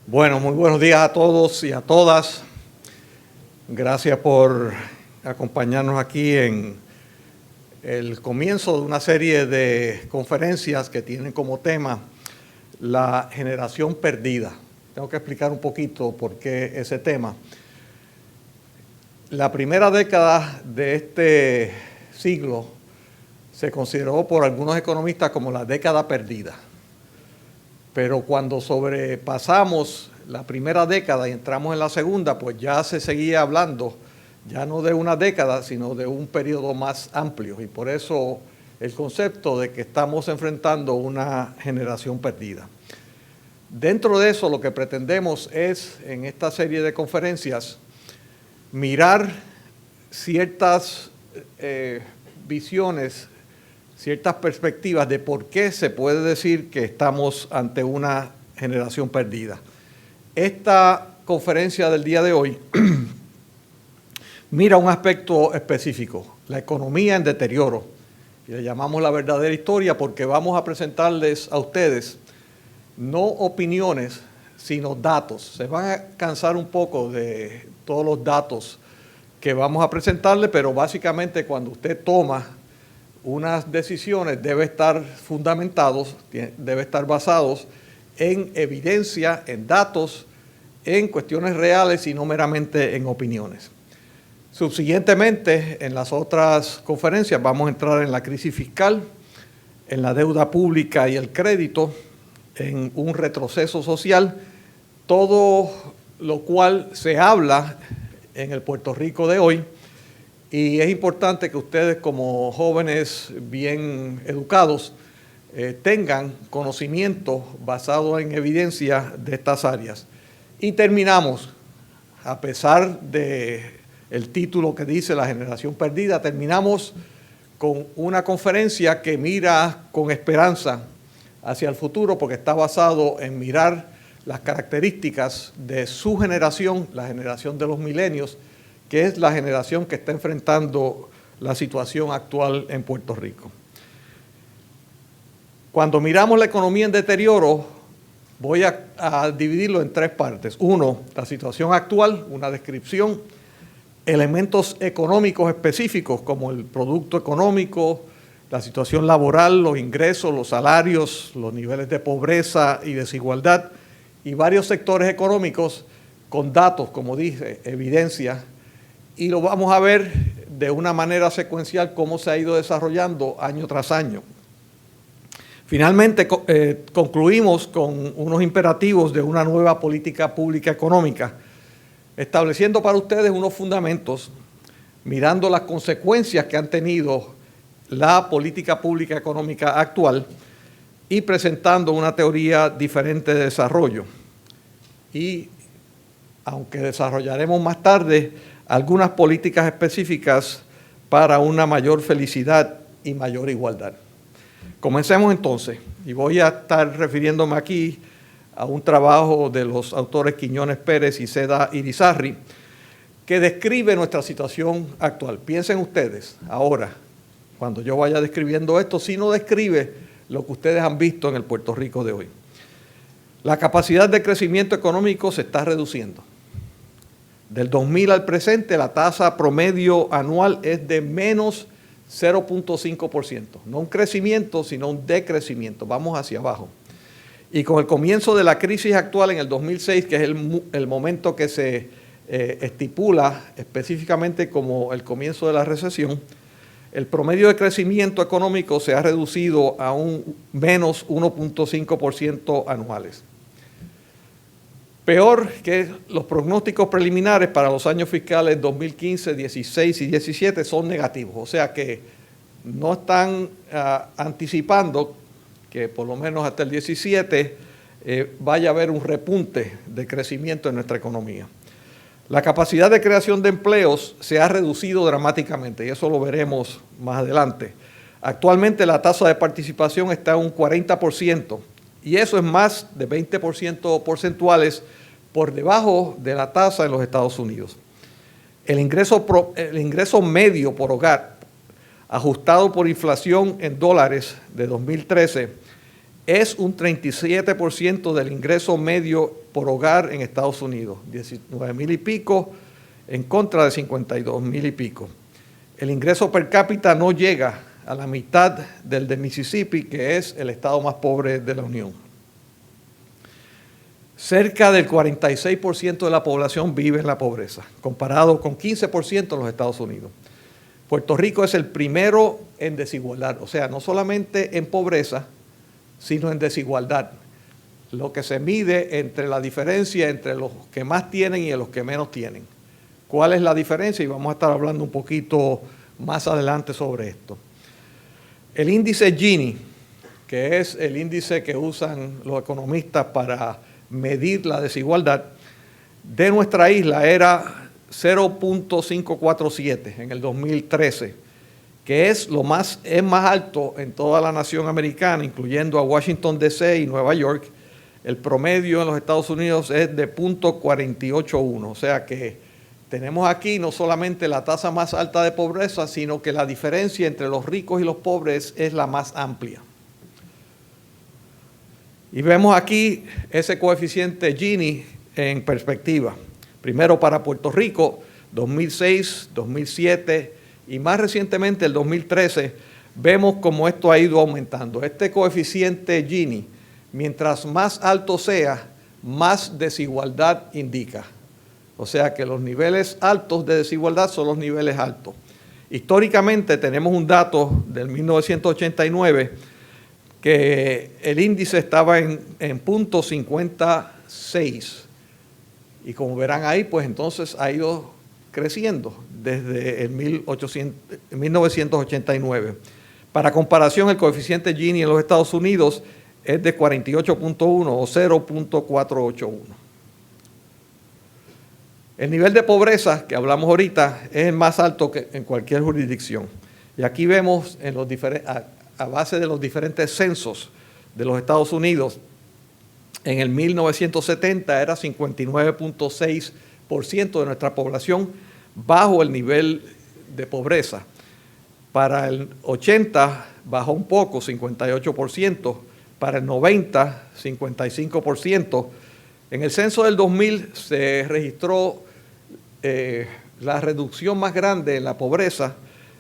Bueno, muy buenos días a todos y a todas. Gracias por acompañarnos aquí en el comienzo de una serie de conferencias que tienen como tema la generación perdida. Tengo que explicar un poquito por qué ese tema. La primera década de este siglo se consideró por algunos economistas como la década perdida. Pero cuando sobrepasamos la primera década y entramos en la segunda, pues ya se seguía hablando, ya no de una década, sino de un periodo más amplio. Y por eso el concepto de que estamos enfrentando una generación perdida. Dentro de eso, lo que pretendemos es, en esta serie de conferencias, mirar ciertas visiones, ciertas perspectivas de por qué se puede decir que estamos ante una generación perdida. Esta conferencia del día de hoy mira un aspecto específico, la economía en deterioro. Y le llamamos la verdadera historia porque vamos a presentarles a ustedes no opiniones, sino datos. Se van a cansar un poco de todos los datos que vamos a presentarles, pero básicamente cuando usted toma unas decisiones debe estar fundamentados, debe estar basados en evidencia, en datos, en cuestiones reales y no meramente en opiniones. Subsiguientemente, en las otras conferencias vamos a entrar en la crisis fiscal, en la deuda pública y el crédito, en un retroceso social, todo lo cual se habla en el Puerto Rico de hoy. Y es importante que ustedes como jóvenes bien educados tengan conocimiento basado en evidencia de estas áreas. Y terminamos, a pesar del título que dice la generación perdida, terminamos con una conferencia que mira con esperanza hacia el futuro porque está basado en mirar las características de su generación, la generación de los milenios, que es la generación que está enfrentando la situación actual en Puerto Rico. Cuando miramos la economía en deterioro, voy a dividirlo en tres partes. Uno, la situación actual, una descripción, elementos económicos específicos como el producto económico, la situación laboral, los ingresos, los salarios, los niveles de pobreza y desigualdad, y varios sectores económicos con datos, como dije, evidencia. Y lo vamos a ver de una manera secuencial cómo se ha ido desarrollando año tras año. Finalmente, concluimos con unos imperativos de una nueva política pública económica, estableciendo para ustedes unos fundamentos, mirando las consecuencias que han tenido la política pública económica actual y presentando una teoría diferente de desarrollo. Y, aunque desarrollaremos más tarde, algunas políticas específicas para una mayor felicidad y mayor igualdad. Comencemos entonces, y voy a estar refiriéndome aquí a un trabajo de los autores Quiñones Pérez y Seda Irizarry, que describe nuestra situación actual. Piensen ustedes, ahora, cuando yo vaya describiendo esto, si no describe lo que ustedes han visto en el Puerto Rico de hoy. La capacidad de crecimiento económico se está reduciendo. Del 2000 al presente, la tasa promedio anual es de menos 0.5%. No un crecimiento, sino un decrecimiento. Vamos hacia abajo. Y con el comienzo de la crisis actual en el 2006, que es el momento que se estipula específicamente como el comienzo de la recesión, el promedio de crecimiento económico se ha reducido a un menos 1.5% anuales. Peor que los pronósticos preliminares para los años fiscales 2015, 16 y 17 son negativos. O sea que no están anticipando que por lo menos hasta el 17 vaya a haber un repunte de crecimiento en nuestra economía. La capacidad de creación de empleos se ha reducido dramáticamente y eso lo veremos más adelante. Actualmente la tasa de participación está en un 40%. Y eso es más de 20% porcentuales por debajo de la tasa en los Estados Unidos. El ingreso medio por hogar, ajustado por inflación en dólares de 2013, es un 37% del ingreso medio por hogar en Estados Unidos, 19,000 y pico en contra de 52,000 y pico. El ingreso per cápita no llega a la mitad del de Mississippi, que es el estado más pobre de la Unión. Cerca del 46% de la población vive en la pobreza, comparado con 15% en los Estados Unidos. Puerto Rico es el primero en desigualdad, o sea, no solamente en pobreza, sino en desigualdad. Lo que se mide entre la diferencia entre los que más tienen y los que menos tienen. ¿Cuál es la diferencia? Y vamos a estar hablando un poquito más adelante sobre esto. El índice Gini, que es el índice que usan los economistas para medir la desigualdad, de nuestra isla era 0.547 en el 2013, que es más alto en toda la nación americana, incluyendo a Washington, D.C. y Nueva York. El promedio en los Estados Unidos es de 0.481, o sea que tenemos aquí no solamente la tasa más alta de pobreza, sino que la diferencia entre los ricos y los pobres es la más amplia. Y vemos aquí ese coeficiente Gini en perspectiva. Primero para Puerto Rico, 2006, 2007 y más recientemente el 2013, vemos cómo esto ha ido aumentando. Este coeficiente Gini, mientras más alto sea, más desigualdad indica. O sea que los niveles altos de desigualdad son los niveles altos. Históricamente tenemos un dato del 1989 que el índice estaba en 0.56 y como verán ahí, pues entonces ha ido creciendo desde el 1989. Para comparación, el coeficiente Gini en los Estados Unidos es de 48.1 o 0.481. El nivel de pobreza que hablamos ahorita es el más alto que en cualquier jurisdicción. Y aquí vemos a base de los diferentes censos de los Estados Unidos, en el 1970 era 59.6% de nuestra población bajo el nivel de pobreza. Para el 80 bajó un poco, 58%. Para el 90, 55%. En el censo del 2000 se registró la reducción más grande en la pobreza,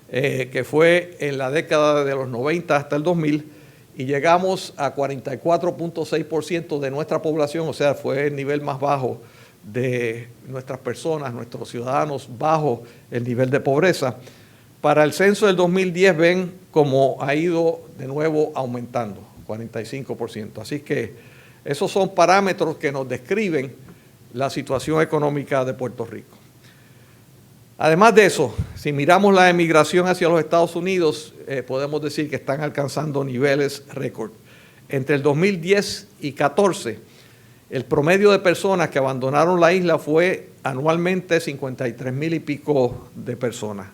que fue en la década de los 90 hasta el 2000, y llegamos a 44.6% de nuestra población, o sea, fue el nivel más bajo de nuestras personas, nuestros ciudadanos, bajo el nivel de pobreza. Para el censo del 2010 ven cómo ha ido de nuevo aumentando, 45%. Así que esos son parámetros que nos describen la situación económica de Puerto Rico. Además de eso, si miramos la emigración hacia los Estados Unidos, podemos decir que están alcanzando niveles récord. Entre el 2010 y 2014, el promedio de personas que abandonaron la isla fue anualmente 53,000 y pico de personas.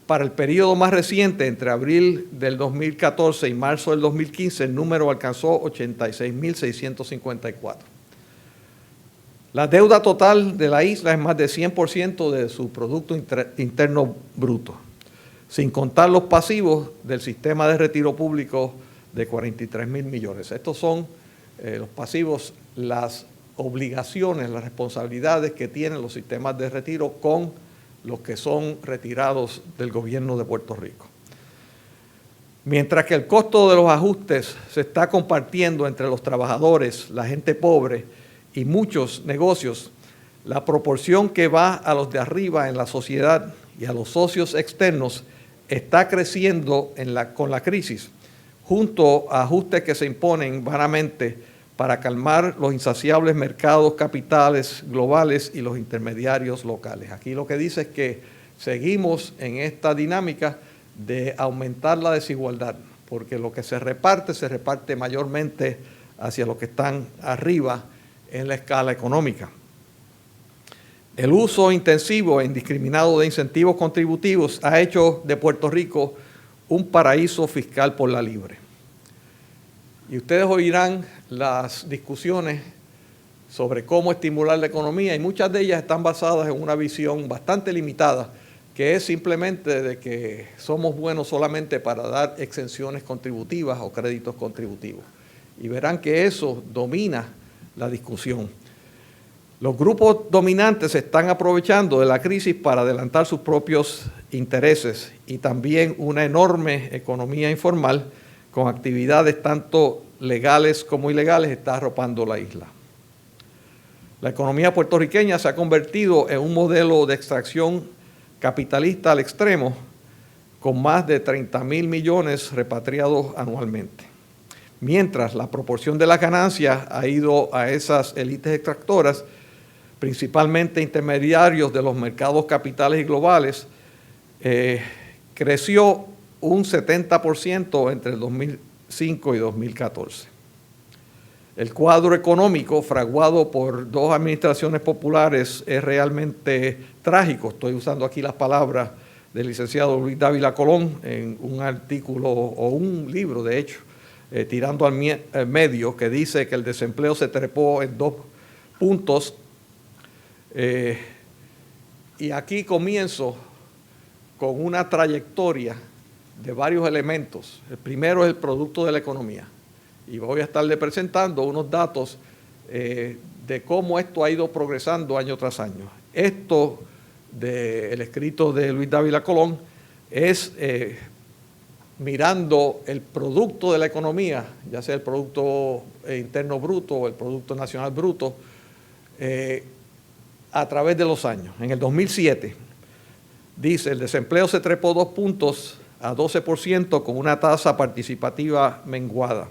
Para el periodo más reciente, entre abril del 2014 y marzo del 2015, el número alcanzó 86,654. La deuda total de la isla es más de 100% de su Producto Interno Bruto, sin contar los pasivos del sistema de retiro público de 43,000 millones. Estos son los pasivos, las obligaciones, las responsabilidades que tienen los sistemas de retiro con los que son retirados del gobierno de Puerto Rico. Mientras que el costo de los ajustes se está compartiendo entre los trabajadores, la gente pobre y muchos negocios, la proporción que va a los de arriba en la sociedad y a los socios externos está creciendo con la crisis, junto a ajustes que se imponen vanamente para calmar los insaciables mercados capitales globales y los intermediarios locales. Aquí lo que dice es que seguimos en esta dinámica de aumentar la desigualdad, porque lo que se reparte mayormente hacia los que están arriba en la escala económica. El uso intensivo e indiscriminado de incentivos contributivos ha hecho de Puerto Rico un paraíso fiscal por la libre. Y ustedes oirán las discusiones sobre cómo estimular la economía, y muchas de ellas están basadas en una visión bastante limitada, que es simplemente de que somos buenos solamente para dar exenciones contributivas o créditos contributivos. y verán que eso domina la discusión. Los grupos dominantes se están aprovechando de la crisis para adelantar sus propios intereses y también una enorme economía informal con actividades tanto legales como ilegales está arropando la isla. La economía puertorriqueña se ha convertido en un modelo de extracción capitalista al extremo con más de 30,000 millones repatriados anualmente. Mientras la proporción de las ganancias ha ido a esas élites extractoras, principalmente intermediarios de los mercados capitales y globales, creció un 70% entre el 2005 y 2014. El cuadro económico fraguado por dos administraciones populares es realmente trágico. Estoy usando aquí las palabras del licenciado Luis Dávila Colón en un artículo o un libro, de hecho, tirando al medio, que dice que el desempleo se trepó en 2 puntos. Y aquí comienzo con una trayectoria de varios elementos. El primero es el producto de la economía. Y voy a estarle presentando unos datos de cómo esto ha ido progresando año tras año. Esto del escrito de Luis Dávila Colón es mirando el producto de la economía, ya sea el Producto Interno Bruto o el Producto Nacional Bruto, a través de los años. En el 2007, dice, el desempleo se trepó 2 puntos a 12% con una tasa participativa menguada.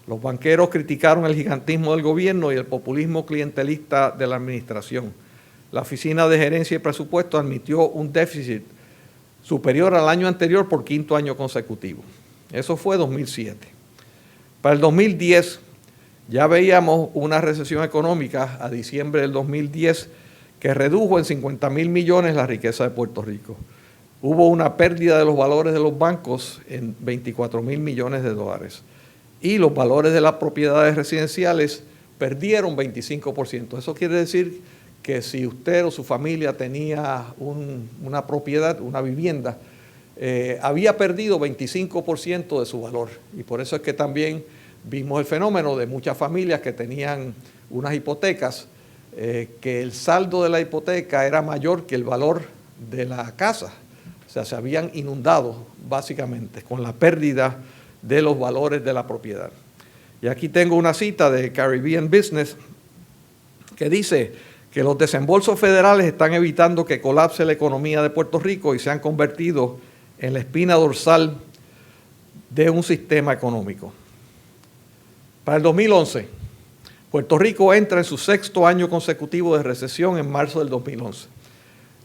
Los banqueros criticaron el gigantismo del gobierno y el populismo clientelista de la administración. La Oficina de Gerencia y Presupuesto admitió un déficit superior al año anterior por 5º año consecutivo. Eso fue 2007. Para el 2010 ya veíamos una recesión económica a diciembre del 2010 que redujo en 50,000 millones la riqueza de Puerto Rico. Hubo una pérdida de los valores de los bancos en 24,000 millones de dólares. Y los valores de las propiedades residenciales perdieron 25%. Eso quiere decir que si usted o su familia tenía una propiedad, una vivienda, había perdido 25% de su valor. Y por eso es que también vimos el fenómeno de muchas familias que tenían unas hipotecas, que el saldo de la hipoteca era mayor que el valor de la casa. O sea, se habían inundado básicamente con la pérdida de los valores de la propiedad. Y aquí tengo una cita de Caribbean Business que dice que los desembolsos federales están evitando que colapse la economía de Puerto Rico y se han convertido en la espina dorsal de un sistema económico. Para el 2011, Puerto Rico entra en su 6º año consecutivo de recesión en marzo del 2011.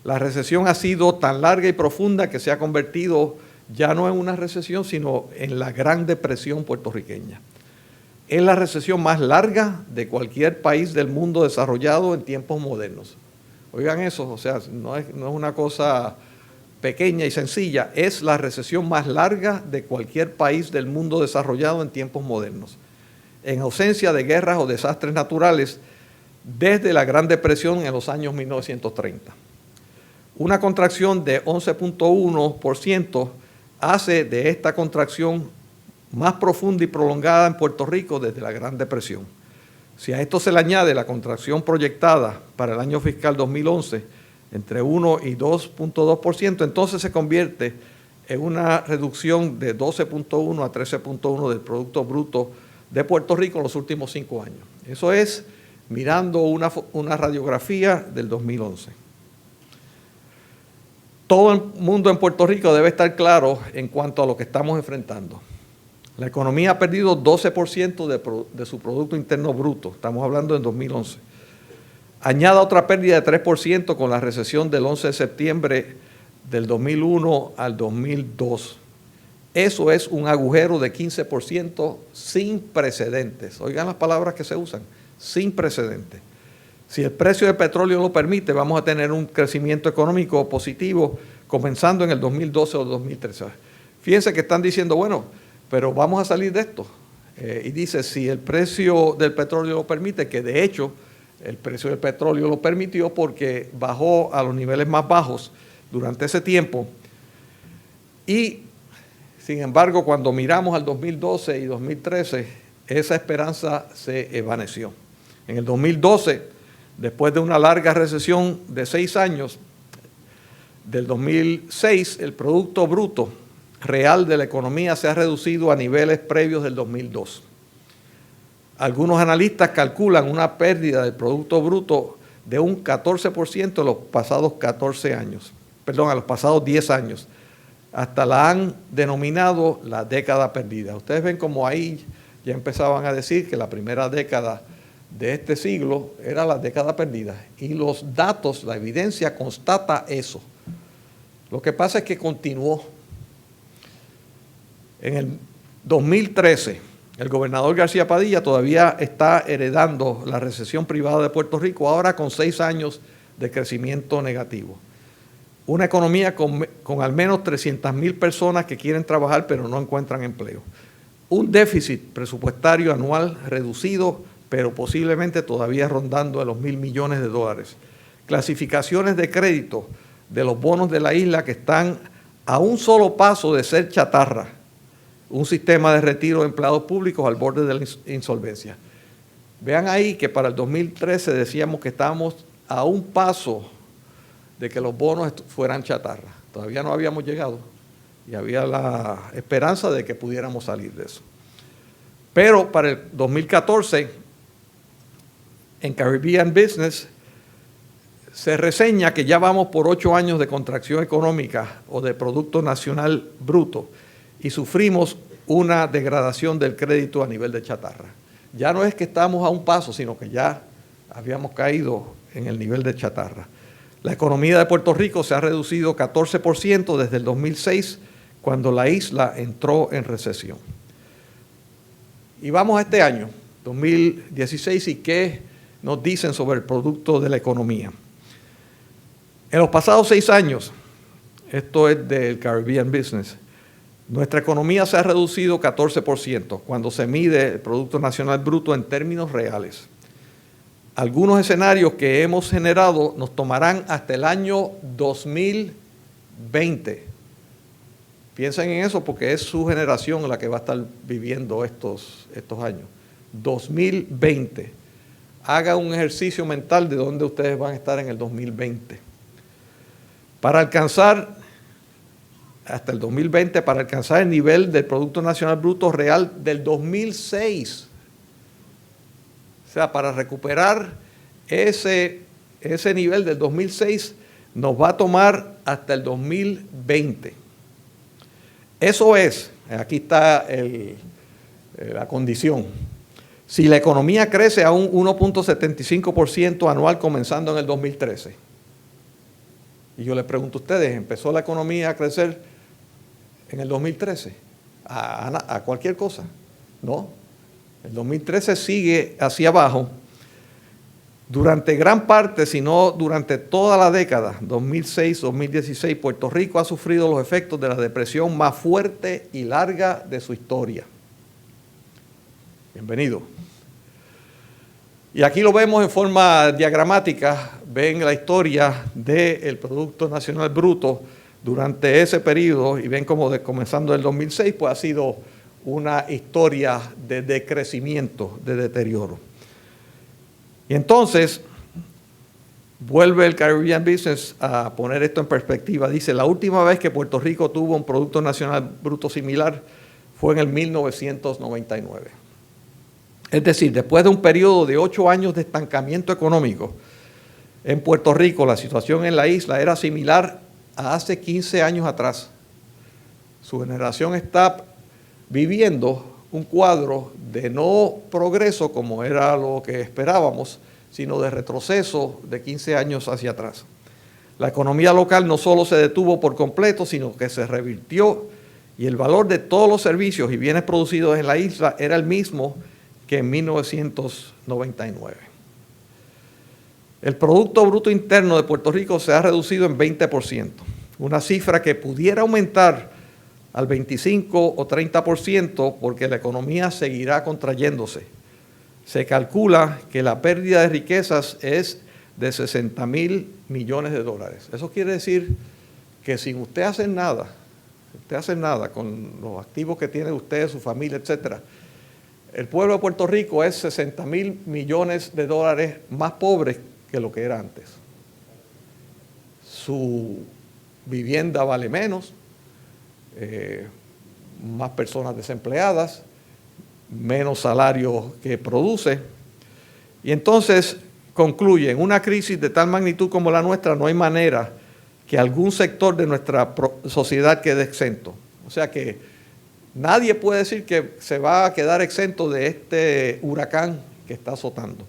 La recesión ha sido tan larga y profunda que se ha convertido ya no en una recesión, sino en la Gran Depresión puertorriqueña. Es la recesión más larga de cualquier país del mundo desarrollado en tiempos modernos. Oigan eso, o sea, no es una cosa pequeña y sencilla, es la recesión más larga de cualquier país del mundo desarrollado en tiempos modernos, en ausencia de guerras o desastres naturales desde la Gran Depresión en los años 1930. Una contracción de 11.1% hace de esta contracción más profunda y prolongada en Puerto Rico desde la Gran Depresión. Si a esto se le añade la contracción proyectada para el año fiscal 2011 entre 1 y 2.2%, entonces se convierte en una reducción de 12.1 a 13.1 del Producto Bruto de Puerto Rico en los últimos 5 años. Eso es mirando una radiografía del 2011. Todo el mundo en Puerto Rico debe estar claro en cuanto a lo que estamos enfrentando. La economía ha perdido 12% de su Producto Interno Bruto, estamos hablando en 2011. Añada otra pérdida de 3% con la recesión del 11 de septiembre del 2001 al 2002. Eso es un agujero de 15% sin precedentes. Oigan las palabras que se usan, sin precedentes. Si el precio del petróleo lo permite, vamos a tener un crecimiento económico positivo comenzando en el 2012 o 2013. Fíjense que están diciendo, bueno, pero vamos a salir de esto. Y dice, si el precio del petróleo lo permite, que de hecho el precio del petróleo lo permitió porque bajó a los niveles más bajos durante ese tiempo. Y, sin embargo, cuando miramos al 2012 y 2013, esa esperanza se evaneció. En el 2012, después de una larga recesión de 6 años, del 2006, el Producto Bruto Real de la economía se ha reducido a niveles previos del 2002. Algunos analistas calculan una pérdida del Producto Bruto de un 14% en los pasados 10 años. Hasta la han denominado la década perdida. Ustedes ven como ahí ya empezaban a decir que la primera década de este siglo era la década perdida. Y los datos, la evidencia constata eso. Lo que pasa es que continuó. En el 2013, el gobernador García Padilla todavía está heredando la recesión privada de Puerto Rico, ahora con 6 años de crecimiento negativo. Una economía con al menos 300,000 personas que quieren trabajar pero no encuentran empleo. Un déficit presupuestario anual reducido, pero posiblemente todavía rondando a los $1,000 millones. Clasificaciones de crédito de los bonos de la isla que están a un solo paso de ser chatarra. Un sistema de retiro de empleados públicos al borde de la insolvencia. Vean ahí que para el 2013 decíamos que estábamos a un paso de que los bonos fueran chatarra. Todavía no habíamos llegado y había la esperanza de que pudiéramos salir de eso. Pero para el 2014, en Caribbean Business, se reseña que ya vamos por 8 años de contracción económica o de Producto Nacional Bruto y sufrimos una degradación del crédito a nivel de chatarra. Ya no es que estamos a un paso, sino que ya habíamos caído en el nivel de chatarra. La economía de Puerto Rico se ha reducido 14% desde el 2006, cuando la isla entró en recesión. Y vamos a este año, 2016, y qué nos dicen sobre el producto de la economía. En los pasados 6 años, esto es del Caribbean Business, nuestra economía se ha reducido 14% cuando se mide el Producto Nacional Bruto en términos reales. Algunos escenarios que hemos generado nos tomarán hasta el año 2020. Piensen en eso porque es su generación la que va a estar viviendo estos años. 2020. Haga un ejercicio mental de dónde ustedes van a estar en el 2020. Para alcanzar, hasta el 2020, para alcanzar el nivel del Producto Nacional Bruto Real del 2006. O sea, para recuperar ese nivel del 2006 nos va a tomar hasta el 2020. Eso es, aquí está la condición. Si la economía crece a un 1.75% anual comenzando en el 2013, y yo les pregunto a ustedes, ¿empezó la economía a crecer en el 2013? ¿A cualquier cosa? No. El 2013 sigue hacia abajo. Durante gran parte, si no durante toda la década, 2006-2016, Puerto Rico ha sufrido los efectos de la depresión más fuerte y larga de su historia. Bienvenido. Y aquí lo vemos en forma diagramática. Ven la historia del Producto Nacional Bruto durante ese periodo y ven cómo comenzando el 2006 pues ha sido una historia de decrecimiento, de deterioro. Y entonces vuelve el Caribbean Business a poner esto en perspectiva. Dice, la última vez que Puerto Rico tuvo un Producto Nacional Bruto similar fue en el 1999. Es decir, después de un periodo de 8 años de estancamiento económico, en Puerto Rico la situación en la isla era similar a hace 15 años atrás. Su generación está viviendo un cuadro de no progreso como era lo que esperábamos, sino de retroceso de 15 años hacia atrás. La economía local no solo se detuvo por completo, sino que se revirtió y el valor de todos los servicios y bienes producidos en la isla era el mismo que en 1999. El Producto Bruto Interno de Puerto Rico se ha reducido en 20%, una cifra que pudiera aumentar al 25 o 30% porque la economía seguirá contrayéndose. Se calcula que la pérdida de riquezas es de $60,000 millones. Eso quiere decir que sin usted hacer nada con los activos que tiene usted, su familia, etcétera, El pueblo de Puerto Rico es 60,000 millones de dólares más pobre que lo que era antes. Su vivienda vale menos, más personas desempleadas, menos salarios que produce. Y entonces concluye, en una crisis de tal magnitud como la nuestra no hay manera que algún sector de nuestra sociedad quede exento. O sea que nadie puede decir que se va a quedar exento de este huracán que está azotando.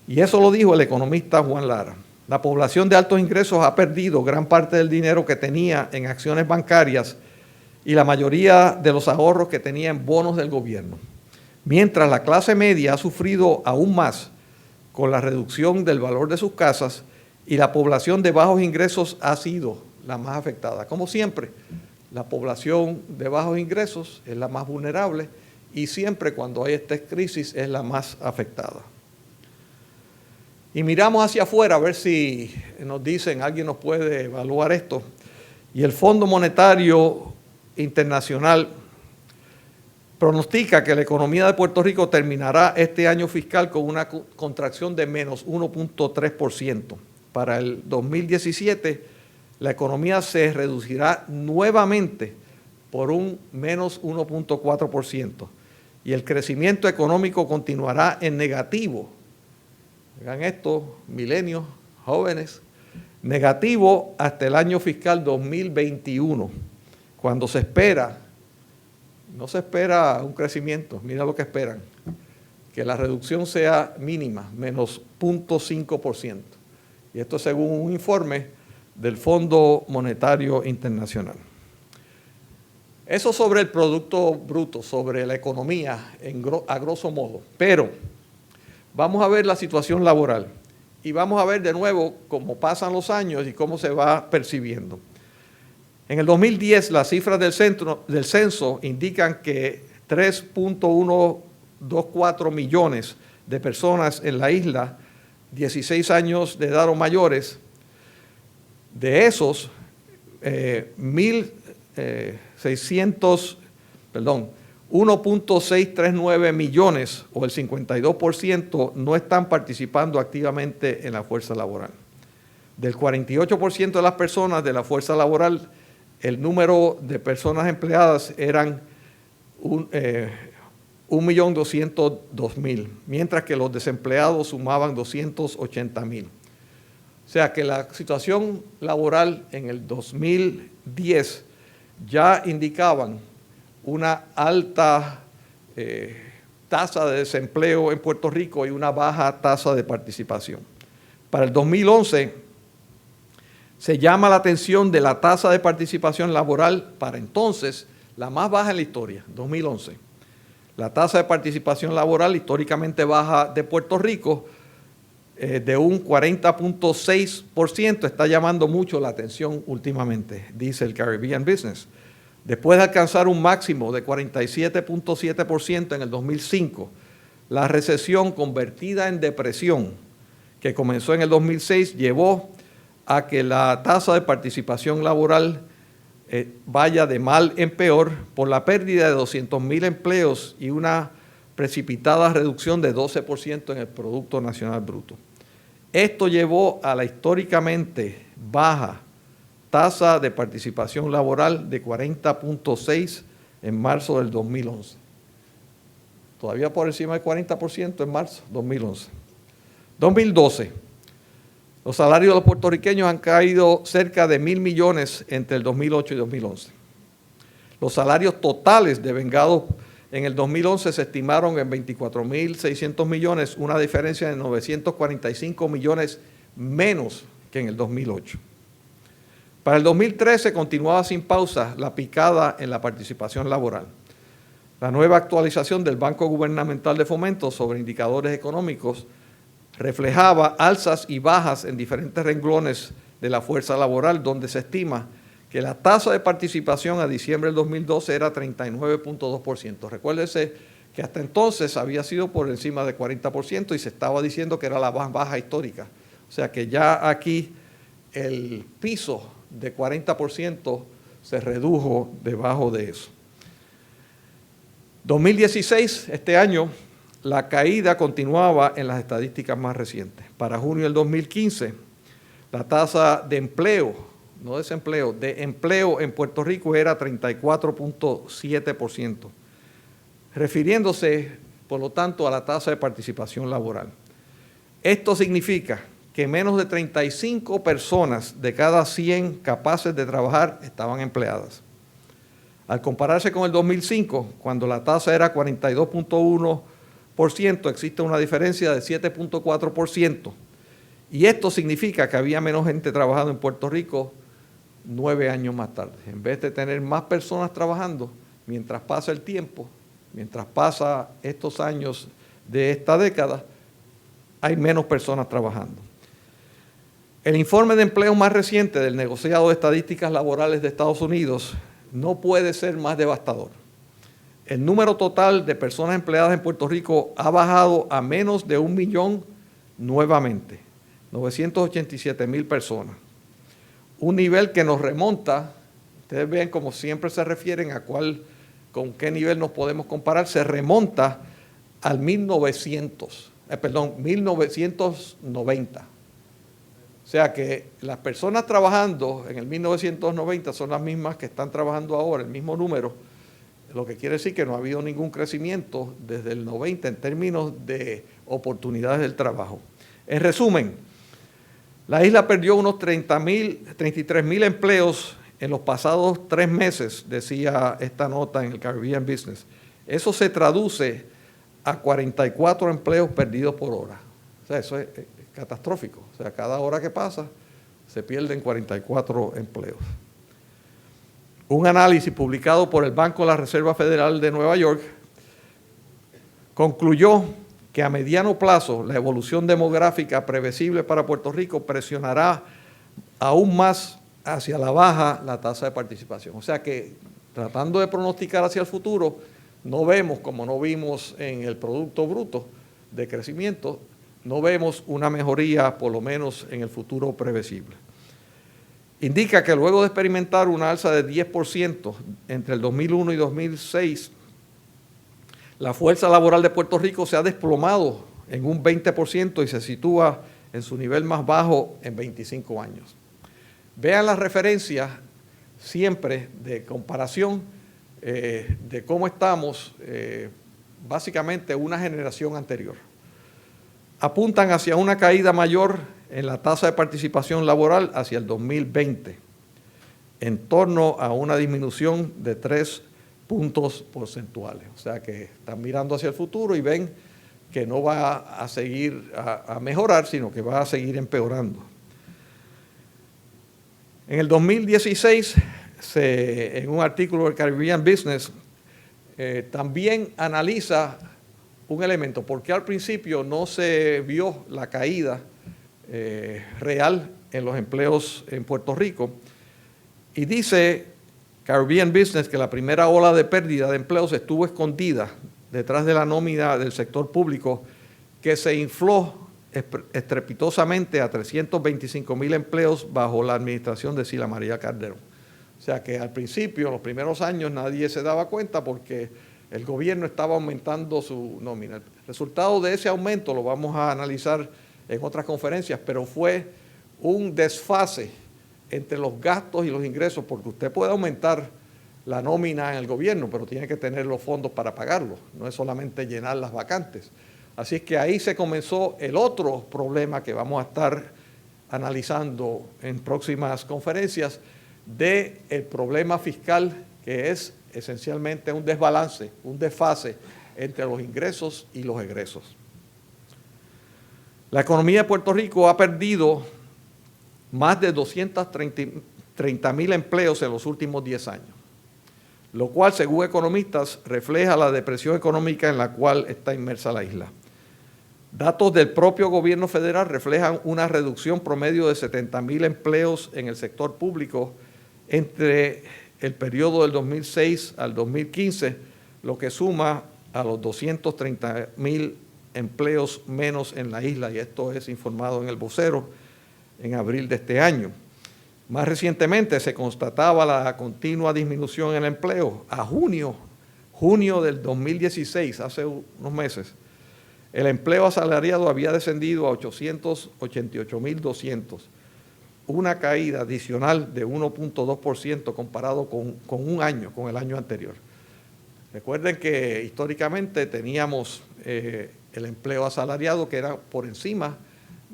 Y eso lo dijo el economista Juan Lara. La población de altos ingresos ha perdido gran parte del dinero que tenía en acciones bancarias y la mayoría de los ahorros que tenía en bonos del gobierno. Mientras la clase media ha sufrido aún más con la reducción del valor de sus casas y la población de bajos ingresos ha sido la más afectada. Como siempre, la población de bajos ingresos es la más vulnerable y siempre cuando hay esta crisis es la más afectada. Y miramos hacia afuera a ver si nos dicen, alguien nos puede evaluar esto. Y el Fondo Monetario Internacional pronostica que la economía de Puerto Rico terminará este año fiscal con una contracción de menos 1.3%. Para el 2017, la economía se reducirá nuevamente por un menos 1.4%. Y el crecimiento económico continuará en negativo. Vean esto, milenios, jóvenes, negativo hasta el año fiscal 2021, cuando se espera. No se espera un crecimiento, mira lo que esperan, que la reducción sea mínima, menos 0.5%. Y esto según un informe del Fondo Monetario Internacional. Eso sobre el Producto Bruto, sobre la economía a grosso modo. Pero vamos a ver la situación laboral y vamos a ver de nuevo cómo pasan los años y cómo se va percibiendo. En el 2010, las cifras del censo indican que 3.124 millones de personas en la isla, 16 años de edad o mayores, de esos 1.639 millones o el 52% no están participando activamente en la fuerza laboral. Del 48% de las personas de la fuerza laboral, el número de personas empleadas eran 1.202.000, mientras que los desempleados sumaban 280.000. O sea que la situación laboral en el 2010 ya indicaban una alta tasa de desempleo en Puerto Rico y una baja tasa de participación. Para el 2011 se llama la atención de la tasa de participación laboral, para entonces la más baja en la historia, 2011. La tasa de participación laboral históricamente baja de Puerto Rico, de un 40.6%, está llamando mucho la atención últimamente, dice el Caribbean Business. Después de alcanzar un máximo de 47.7% en el 2005, la recesión convertida en depresión que comenzó en el 2006 llevó a que la tasa de participación laboral vaya de mal en peor por la pérdida de 200.000 empleos y una precipitada reducción de 12% en el Producto Nacional Bruto. Esto llevó a la históricamente baja tasa de participación laboral de 40.6 en marzo del 2011. Todavía por encima del 40% en marzo del 2011. 2012. Los salarios de los puertorriqueños han caído cerca de 1.000 millones entre el 2008 y 2011. Los salarios totales devengados en el 2011 se estimaron en 24.600 millones, una diferencia de 945 millones menos que en el 2008. Para el 2013 continuaba sin pausa la picada en la participación laboral. La nueva actualización del Banco Gubernamental de Fomento sobre indicadores económicos reflejaba alzas y bajas en diferentes renglones de la fuerza laboral, donde se estima que la tasa de participación a diciembre del 2012 era 39.2%. Recuérdese que hasta entonces había sido por encima de 40% y se estaba diciendo que era la más baja histórica. O sea que ya aquí el piso de 40% se redujo debajo de eso. 2016, este año, la caída continuaba en las estadísticas más recientes. Para junio del 2015, la tasa de empleo, no desempleo, de empleo en Puerto Rico era 34.7%, refiriéndose, por lo tanto, a la tasa de participación laboral. Esto significa que menos de 35 personas de cada 100 capaces de trabajar estaban empleadas. Al compararse con el 2005, cuando la tasa era 42.1%, existe una diferencia de 7.4%. Y esto significa que había menos gente trabajando en Puerto Rico 9 años más tarde. En vez de tener más personas trabajando, mientras pasa el tiempo, mientras pasa estos años de esta década, hay menos personas trabajando. El informe de empleo más reciente del Negociado de Estadísticas Laborales de Estados Unidos no puede ser más devastador. El número total de personas empleadas en Puerto Rico ha bajado a menos de 1 millón nuevamente, 987,000 personas. Un nivel que nos remonta, ustedes ven como siempre se refieren a con qué nivel nos podemos comparar, se remonta al 1990. O sea que las personas trabajando en el 1990 son las mismas que están trabajando ahora, el mismo número, lo que quiere decir que no ha habido ningún crecimiento desde el 90 en términos de oportunidades del trabajo. En resumen, la isla perdió unos 33,000 empleos en los pasados 3 meses, decía esta nota en el Caribbean Business. Eso se traduce a 44 empleos perdidos por hora. O sea, eso es catastrófico. O sea, cada hora que pasa se pierden 44 empleos. Un análisis publicado por el Banco de la Reserva Federal de Nueva York concluyó que a mediano plazo la evolución demográfica previsible para Puerto Rico presionará aún más hacia la baja la tasa de participación. O sea que, tratando de pronosticar hacia el futuro, no vemos, como no vimos en el Producto Bruto de crecimiento, no vemos una mejoría, por lo menos en el futuro previsible. Indica que luego de experimentar una alza de 10% entre el 2001 y 2006, la fuerza laboral de Puerto Rico se ha desplomado en un 20% y se sitúa en su nivel más bajo en 25 años. Vean las referencias siempre de comparación de cómo estamos básicamente una generación anterior. Apuntan hacia una caída mayor en la tasa de participación laboral hacia el 2020, en torno a una disminución de 3 puntos porcentuales. O sea que están mirando hacia el futuro y ven que no va a seguir a mejorar, sino que va a seguir empeorando. En el 2016, en un artículo del Caribbean Business, también analiza un elemento, porque al principio no se vio la caída real en los empleos en Puerto Rico, y dice Caribbean Business que la primera ola de pérdida de empleos estuvo escondida detrás de la nómina del sector público, que se infló estrepitosamente a 325,000 empleos bajo la administración de Sila María Calderón. O sea que al principio, en los primeros años, nadie se daba cuenta porque el gobierno estaba aumentando su nómina. El resultado de ese aumento lo vamos a analizar en otras conferencias, pero fue un desfase entre los gastos y los ingresos, porque usted puede aumentar la nómina en el gobierno, pero tiene que tener los fondos para pagarlo, no es solamente llenar las vacantes. Así es que ahí se comenzó el otro problema que vamos a estar analizando en próximas conferencias, del problema fiscal, que es esencialmente un desbalance, un desfase entre los ingresos y los egresos. La economía de Puerto Rico ha perdido más de 230,000 empleos en los últimos 10 años, lo cual, según economistas, refleja la depresión económica en la cual está inmersa la isla. Datos del propio gobierno federal reflejan una reducción promedio de 70,000 empleos en el sector público entre el periodo del 2006 al 2015, lo que suma a los 230,000 empleos menos en la isla, y esto es informado en el Vocero en abril de este año. Más recientemente se constataba la continua disminución en el empleo. A junio junio del 2016, hace unos meses, el empleo asalariado había descendido a 888.200, una caída adicional de 1.2% comparado con un año, con el año anterior. Recuerden que históricamente teníamos el empleo asalariado que era por encima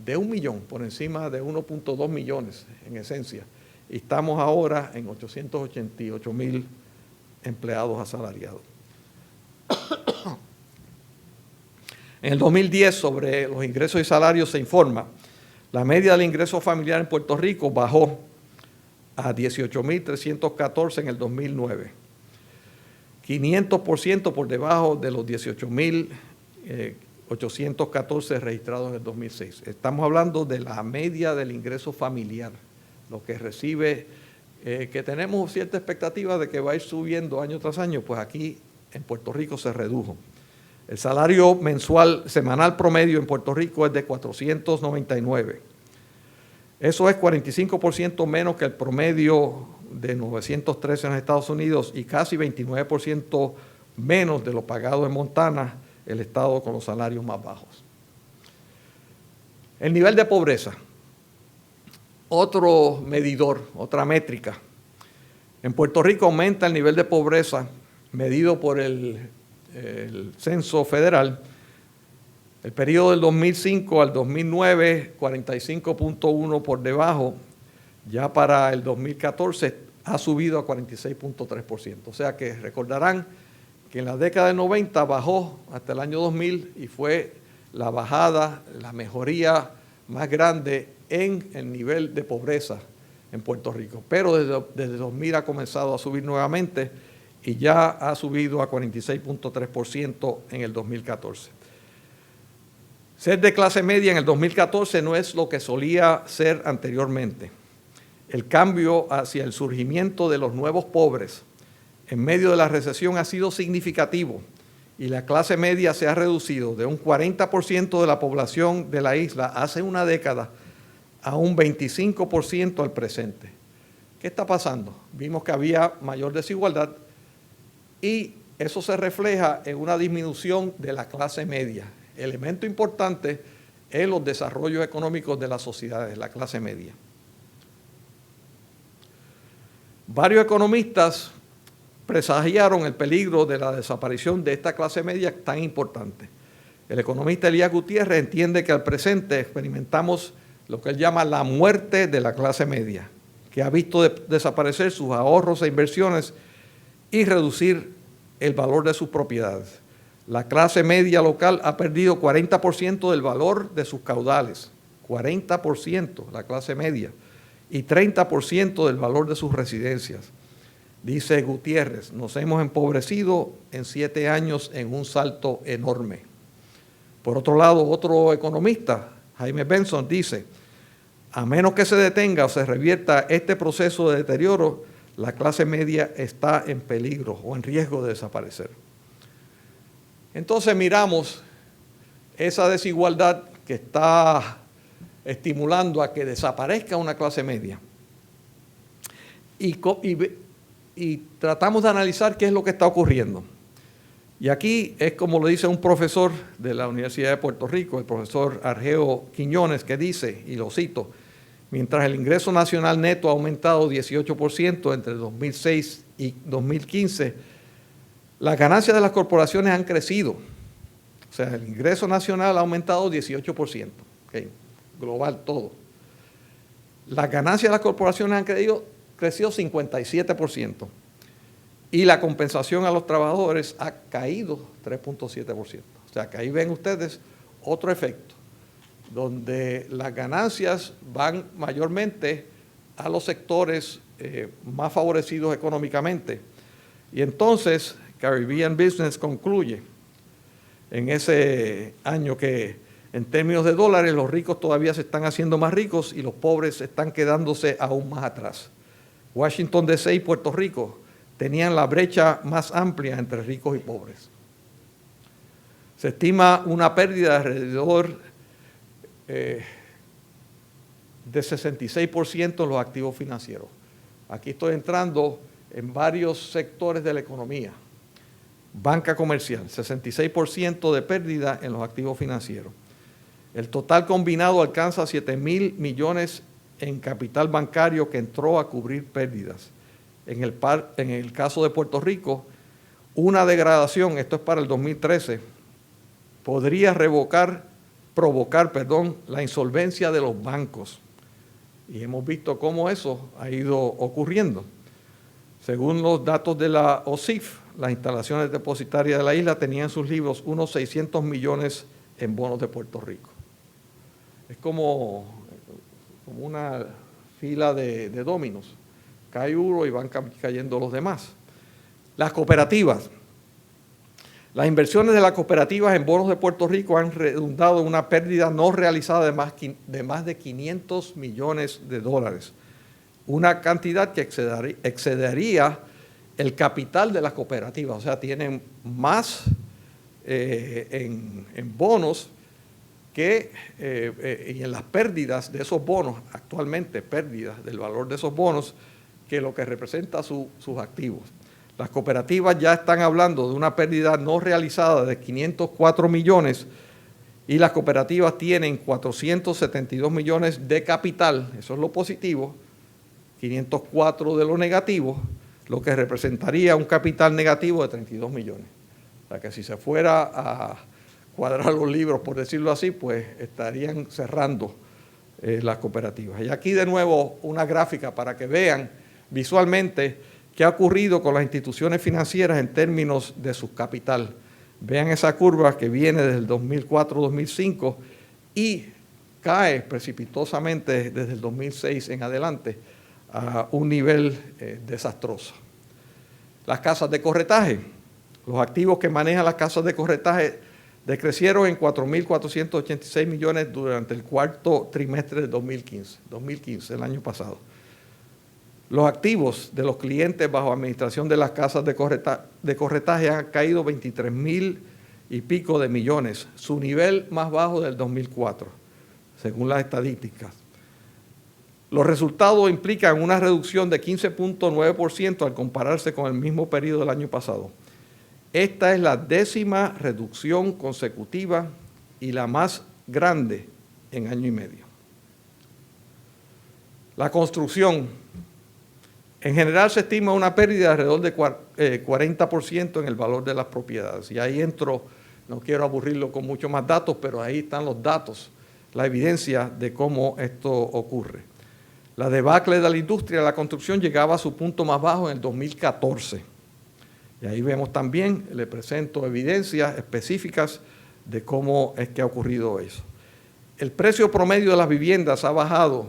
de 1 millón, por encima de 1.2 millones en esencia. Y estamos ahora en 888.000 empleados asalariados. En el 2010, sobre los ingresos y salarios se informa, la media del ingreso familiar en Puerto Rico bajó a 18.314 en el 2009, 500% por debajo de los 18.814 registrados en el 2006. Estamos hablando de la media del ingreso familiar, lo que recibe, que tenemos cierta expectativa de que va a ir subiendo año tras año, pues aquí en Puerto Rico se redujo. El salario mensual, semanal promedio en Puerto Rico es de $499. Eso es 45% menos que el promedio de 913 en los Estados Unidos y casi 29% menos de lo pagado en Montana, el estado con los salarios más bajos. El nivel de pobreza, otro medidor, otra métrica. En Puerto Rico aumenta el nivel de pobreza medido por el censo federal. El periodo del 2005 al 2009, 45.1 por debajo. Ya para el 2014 ha subido a 46.3%. O sea que recordarán que en la década del 90 bajó hasta el año 2000 y fue la bajada, la mejoría más grande en el nivel de pobreza en Puerto Rico. Pero desde 2000 ha comenzado a subir nuevamente y ya ha subido a 46.3% en el 2014. Ser de clase media en el 2014 no es lo que solía ser anteriormente. El cambio hacia el surgimiento de los nuevos pobres en medio de la recesión ha sido significativo y la clase media se ha reducido de un 40% de la población de la isla hace una década a un 25% al presente. ¿Qué está pasando? Vimos que había mayor desigualdad y eso se refleja en una disminución de la clase media. Elemento importante en los desarrollos económicos de las sociedades, la clase media. Varios economistas presagiaron el peligro de la desaparición de esta clase media tan importante. El economista Elías Gutiérrez entiende que al presente experimentamos lo que él llama la muerte de la clase media, que ha visto desaparecer sus ahorros e inversiones y reducir el valor de sus propiedades. La clase media local ha perdido 40% del valor de sus caudales, 40% la clase media, y 30% del valor de sus residencias. Dice Gutiérrez, nos hemos empobrecido en 7 años en un salto enorme. Por otro lado, otro economista, Jaime Benson, dice, a menos que se detenga o se revierta este proceso de deterioro, la clase media está en peligro o en riesgo de desaparecer. Entonces miramos esa desigualdad que está estimulando a que desaparezca una clase media y tratamos de analizar qué es lo que está ocurriendo. Y aquí es como lo dice un profesor de la Universidad de Puerto Rico, el profesor Argeo Quiñones, que dice, y lo cito, mientras el ingreso nacional neto ha aumentado 18% entre 2006 y 2015, las ganancias de las corporaciones han crecido. O sea, el ingreso nacional ha aumentado 18%, ¿okay? Global todo. Las ganancias de las corporaciones han crecido 57% y la compensación a los trabajadores ha caído 3.7%. O sea, que ahí ven ustedes otro efecto, donde las ganancias van mayormente a los sectores más favorecidos económicamente. Y entonces Caribbean Business concluye en ese año que en términos de dólares los ricos todavía se están haciendo más ricos y los pobres están quedándose aún más atrás. Washington DC y Puerto Rico tenían la brecha más amplia entre ricos y pobres. Se estima una pérdida de alrededor de 66% en los activos financieros. Aquí estoy entrando en varios sectores de la economía. Banca comercial, 66% de pérdida en los activos financieros. El total combinado alcanza 7,000 millones en capital bancario que entró a cubrir pérdidas. En el caso de Puerto Rico, una degradación, esto es para el 2013, podría provocar la insolvencia de los bancos. Y hemos visto cómo eso ha ido ocurriendo. Según los datos de la OSIF, las instalaciones depositarias de la isla tenían en sus libros unos 600 millones en bonos de Puerto Rico. Es como una fila de dominos. Cae uno y van cayendo los demás. Las cooperativas. Las inversiones de las cooperativas en bonos de Puerto Rico han redundado en una pérdida no realizada de más de 500 millones de dólares. Una cantidad que excedería el capital de las cooperativas. O sea, tienen más en bonos y en las pérdidas de esos bonos, actualmente pérdidas del valor de esos bonos, que lo que representa sus activos. Las cooperativas ya están hablando de una pérdida no realizada de 504 millones y las cooperativas tienen 472 millones de capital, eso es lo positivo, 504 de lo negativo, lo que representaría un capital negativo de 32 millones. O sea que si se fuera a cuadrar los libros, por decirlo así, pues estarían cerrando las cooperativas. Y aquí de nuevo una gráfica para que vean visualmente qué ha ocurrido con las instituciones financieras en términos de su capital. Vean esa curva que viene desde el 2004-2005 y cae precipitosamente desde el 2006 en adelante a un nivel desastroso. Las casas de corretaje. Los activos que manejan las casas de corretaje decrecieron en 4,486 millones durante el cuarto trimestre del 2015, el año pasado. Los activos de los clientes bajo administración de las casas de corretaje han caído 23,000 y pico de millones, su nivel más bajo del 2004, según las estadísticas. Los resultados implican una reducción de 15,9% al compararse con el mismo periodo del año pasado. Esta es la 10ª reducción consecutiva y la más grande en año y medio. La construcción. En general se estima una pérdida de alrededor de 40% en el valor de las propiedades. Y ahí entro, no quiero aburrirlo con muchos más datos, pero ahí están los datos, la evidencia de cómo esto ocurre. La debacle de la industria de la construcción llegaba a su punto más bajo en el 2014. Y ahí vemos también, le presento evidencias específicas de cómo es que ha ocurrido eso. El precio promedio de las viviendas ha bajado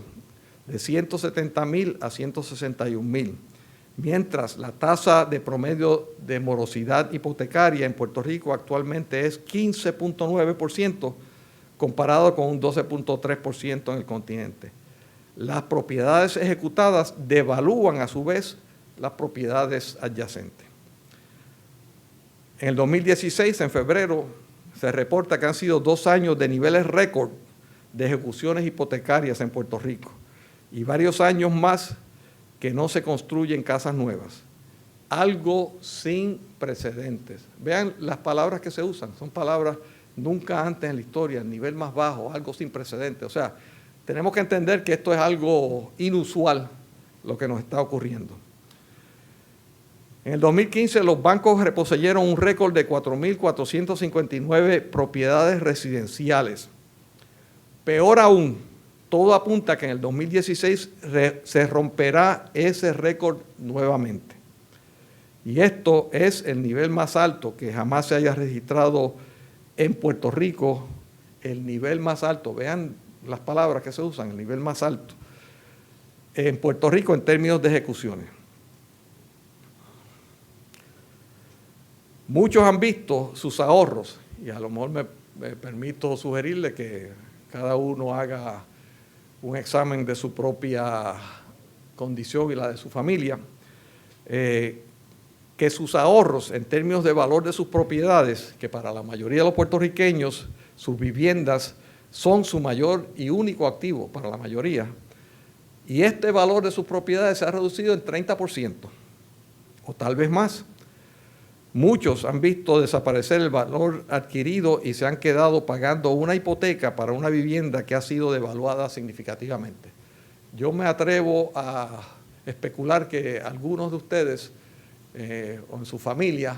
de 170,000 a 161,000, mientras la tasa de promedio de morosidad hipotecaria en Puerto Rico actualmente es 15,9%, comparado con un 12,3% en el continente. Las propiedades ejecutadas devalúan a su vez las propiedades adyacentes. En el 2016, en febrero, se reporta que han sido 2 años de niveles récord de ejecuciones hipotecarias en Puerto Rico y varios años más que no se construyen casas nuevas. Algo sin precedentes. Vean las palabras que se usan, son palabras nunca antes en la historia, el nivel más bajo, algo sin precedentes. O sea, tenemos que entender que esto es algo inusual, lo que nos está ocurriendo. En el 2015 los bancos reposeyeron un récord de 4,459 propiedades residenciales. Peor aún, todo apunta que en el 2016 se romperá ese récord nuevamente. Y esto es el nivel más alto que jamás se haya registrado en Puerto Rico, el nivel más alto, vean las palabras que se usan, el nivel más alto en Puerto Rico en términos de ejecuciones. Muchos han visto sus ahorros, y a lo mejor me permito sugerirle que cada uno haga un examen de su propia condición y la de su familia, que sus ahorros en términos de valor de sus propiedades, que para la mayoría de los puertorriqueños sus viviendas son su mayor y único activo para la mayoría, y este valor de sus propiedades se ha reducido en 30%, o tal vez más. Muchos han visto desaparecer el valor adquirido y se han quedado pagando una hipoteca para una vivienda que ha sido devaluada significativamente. Yo me atrevo a especular que algunos de ustedes o en su familia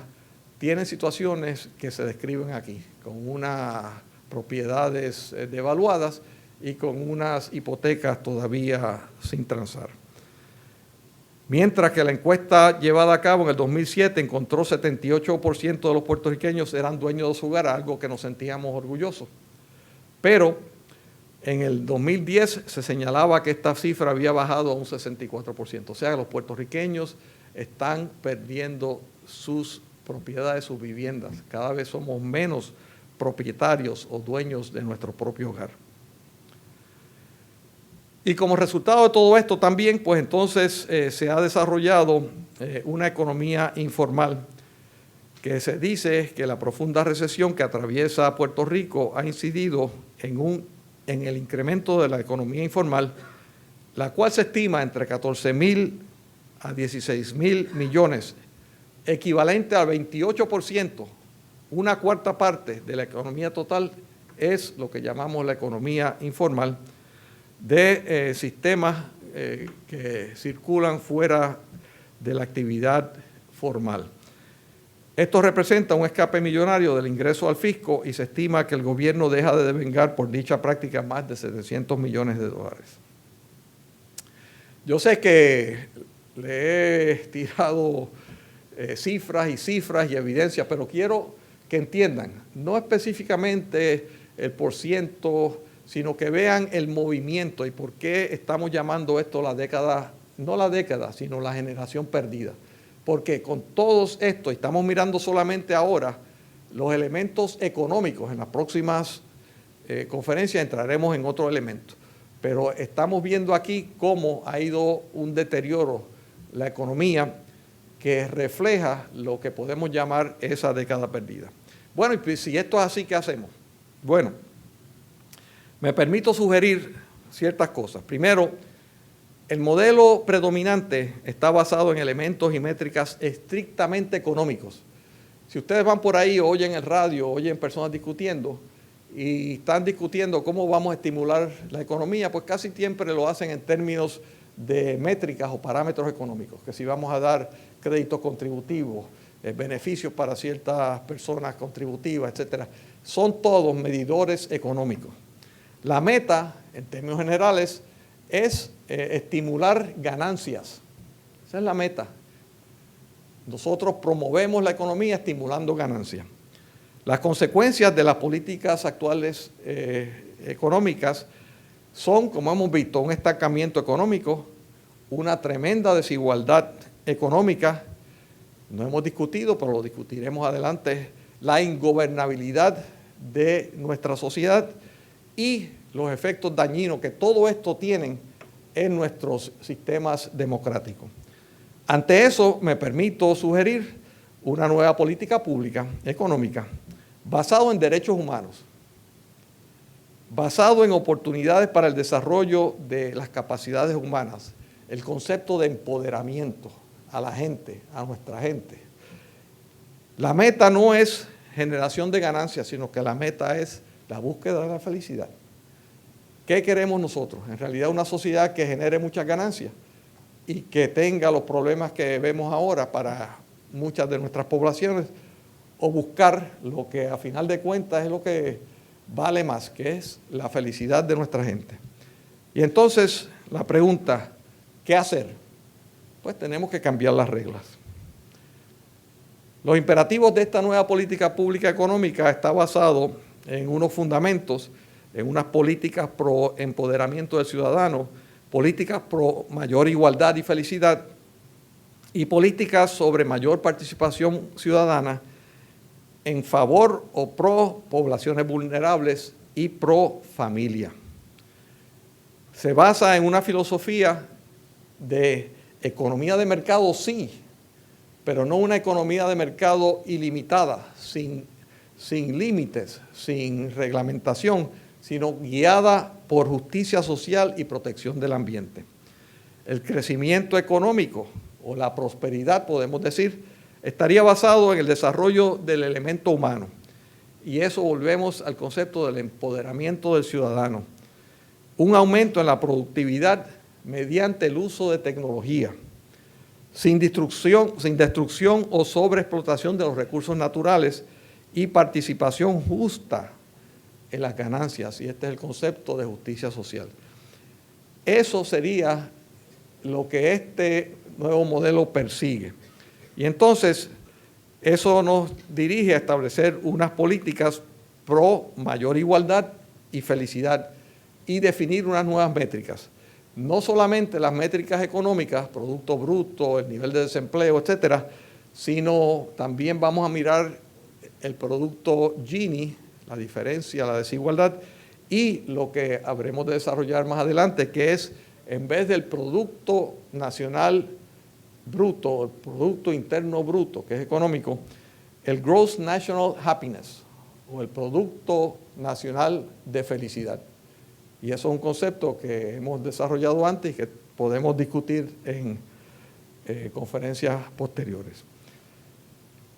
tienen situaciones que se describen aquí, con unas propiedades devaluadas y con unas hipotecas todavía sin transar. Mientras que la encuesta llevada a cabo en el 2007 encontró 78% de los puertorriqueños eran dueños de su hogar, algo que nos sentíamos orgullosos. Pero en el 2010 se señalaba que esta cifra había bajado a un 64%. O sea, que los puertorriqueños están perdiendo sus propiedades, sus viviendas. Cada vez somos menos propietarios o dueños de nuestro propio hogar. Y como resultado de todo esto también, pues entonces se ha desarrollado una economía informal, que se dice que la profunda recesión que atraviesa Puerto Rico ha incidido en el incremento de la economía informal, la cual se estima entre 14,000 a 16,000 millones, equivalente al 28%, una cuarta parte de la economía total es lo que llamamos la economía informal, de sistemas que circulan fuera de la actividad formal. Esto representa un escape millonario del ingreso al fisco y se estima que el gobierno deja de devengar por dicha práctica más de 700 millones de dólares. Yo sé que le he tirado cifras y evidencias, pero quiero que entiendan, no específicamente el porciento, sino que vean el movimiento y por qué estamos llamando esto la década, no la década, sino la generación perdida. Porque con todos esto, estamos mirando solamente ahora los elementos económicos. En las próximas conferencias entraremos en otro elemento. Pero estamos viendo aquí cómo ha ido un deterioro la economía que refleja lo que podemos llamar esa década perdida. Bueno, y pues, si esto es así, ¿qué hacemos? Bueno, me permito sugerir ciertas cosas. Primero, el modelo predominante está basado en elementos y métricas estrictamente económicos. Si ustedes van por ahí, oyen el radio, oyen personas discutiendo y están discutiendo cómo vamos a estimular la economía, pues casi siempre lo hacen en términos de métricas o parámetros económicos, que si vamos a dar créditos contributivos, beneficios para ciertas personas contributivas, etcétera, son todos medidores económicos. La meta, en términos generales, es estimular ganancias. Esa es la meta. Nosotros promovemos la economía estimulando ganancias. Las consecuencias de las políticas actuales económicas son, como hemos visto, un estancamiento económico, una tremenda desigualdad económica. No hemos discutido, pero lo discutiremos adelante, la ingobernabilidad de nuestra sociedad y los efectos dañinos que todo esto tienen en nuestros sistemas democráticos. Ante eso, me permito sugerir una nueva política pública económica basada en derechos humanos, basado en oportunidades para el desarrollo de las capacidades humanas, el concepto de empoderamiento a la gente, a nuestra gente. La meta no es generación de ganancias, sino que la meta es la búsqueda de la felicidad. ¿Qué queremos nosotros? En realidad una sociedad que genere muchas ganancias y que tenga los problemas que vemos ahora para muchas de nuestras poblaciones, o buscar lo que a final de cuentas es lo que vale más, que es la felicidad de nuestra gente. Y entonces la pregunta, ¿qué hacer? Pues tenemos que cambiar las reglas. Los imperativos de esta nueva política pública económica está basado en unos fundamentos, en unas políticas pro empoderamiento del ciudadano, políticas pro mayor igualdad y felicidad y políticas sobre mayor participación ciudadana en favor o pro poblaciones vulnerables y pro familia. Se basa en una filosofía de economía de mercado, sí, pero no una economía de mercado ilimitada, sin límites, sin reglamentación, sino guiada por justicia social y protección del ambiente. El crecimiento económico o la prosperidad, podemos decir, estaría basado en el desarrollo del elemento humano. Y eso volvemos al concepto del empoderamiento del ciudadano. Un aumento en la productividad mediante el uso de tecnología, sin destrucción o sobreexplotación de los recursos naturales y participación justa en las ganancias. Y este es el concepto de justicia social. Eso sería lo que este nuevo modelo persigue. Y entonces, eso nos dirige a establecer unas políticas pro mayor igualdad y felicidad y definir unas nuevas métricas. No solamente las métricas económicas, Producto Bruto, el nivel de desempleo, etcétera, sino también vamos a mirar el producto Gini, la diferencia, la desigualdad, y lo que habremos de desarrollar más adelante, que es, en vez del Producto Nacional Bruto, el Producto Interno Bruto, que es económico, el Gross National Happiness, o el Producto Nacional de Felicidad. Y eso es un concepto que hemos desarrollado antes y que podemos discutir en conferencias posteriores.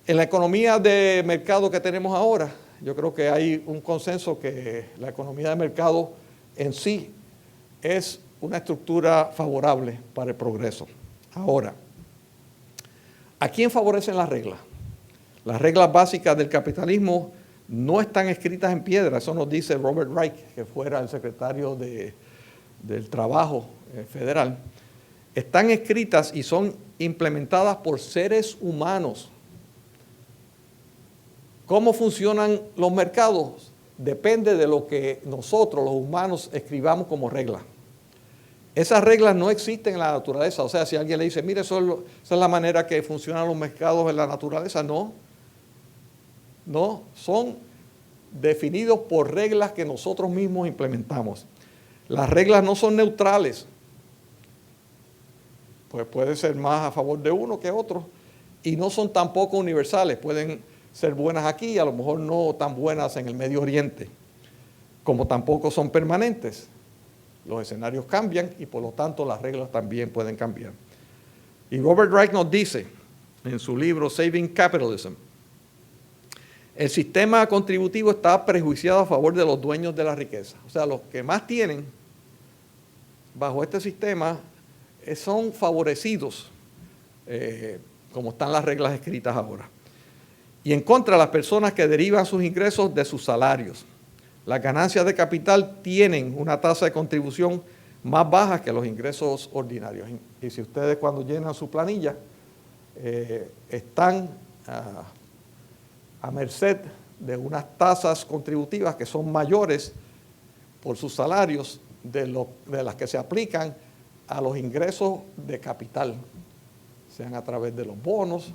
En la economía de mercado que tenemos ahora, yo creo que hay un consenso que la economía de mercado en sí es una estructura favorable para el progreso. Ahora, ¿a quién favorecen las reglas? Las reglas básicas del capitalismo no están escritas en piedra, eso nos dice Robert Reich, que fuera el secretario del Trabajo Federal. Están escritas y son implementadas por seres humanos. ¿Cómo funcionan los mercados? Depende de lo que nosotros, los humanos, escribamos como reglas. Esas reglas no existen en la naturaleza. O sea, si alguien le dice, mire, esa es la manera que funcionan los mercados en la naturaleza, no. No, son definidos por reglas que nosotros mismos implementamos. Las reglas no son neutrales. Pues puede ser más a favor de uno que otro. Y no son tampoco universales. Pueden ser buenas aquí y a lo mejor no tan buenas en el Medio Oriente. Como tampoco son permanentes. Los escenarios cambian y por lo tanto las reglas también pueden cambiar. Y Robert Reich nos dice en su libro Saving Capitalism, el sistema contributivo está prejuiciado a favor de los dueños de la riqueza. O sea, los que más tienen bajo este sistema son favorecidos, como están las reglas escritas ahora. Y en contra de las personas que derivan sus ingresos de sus salarios. Las ganancias de capital tienen una tasa de contribución más baja que los ingresos ordinarios. Y si ustedes cuando llenan su planilla están a merced de unas tasas contributivas que son mayores por sus salarios de las que se aplican a los ingresos de capital, sean a través de los bonos,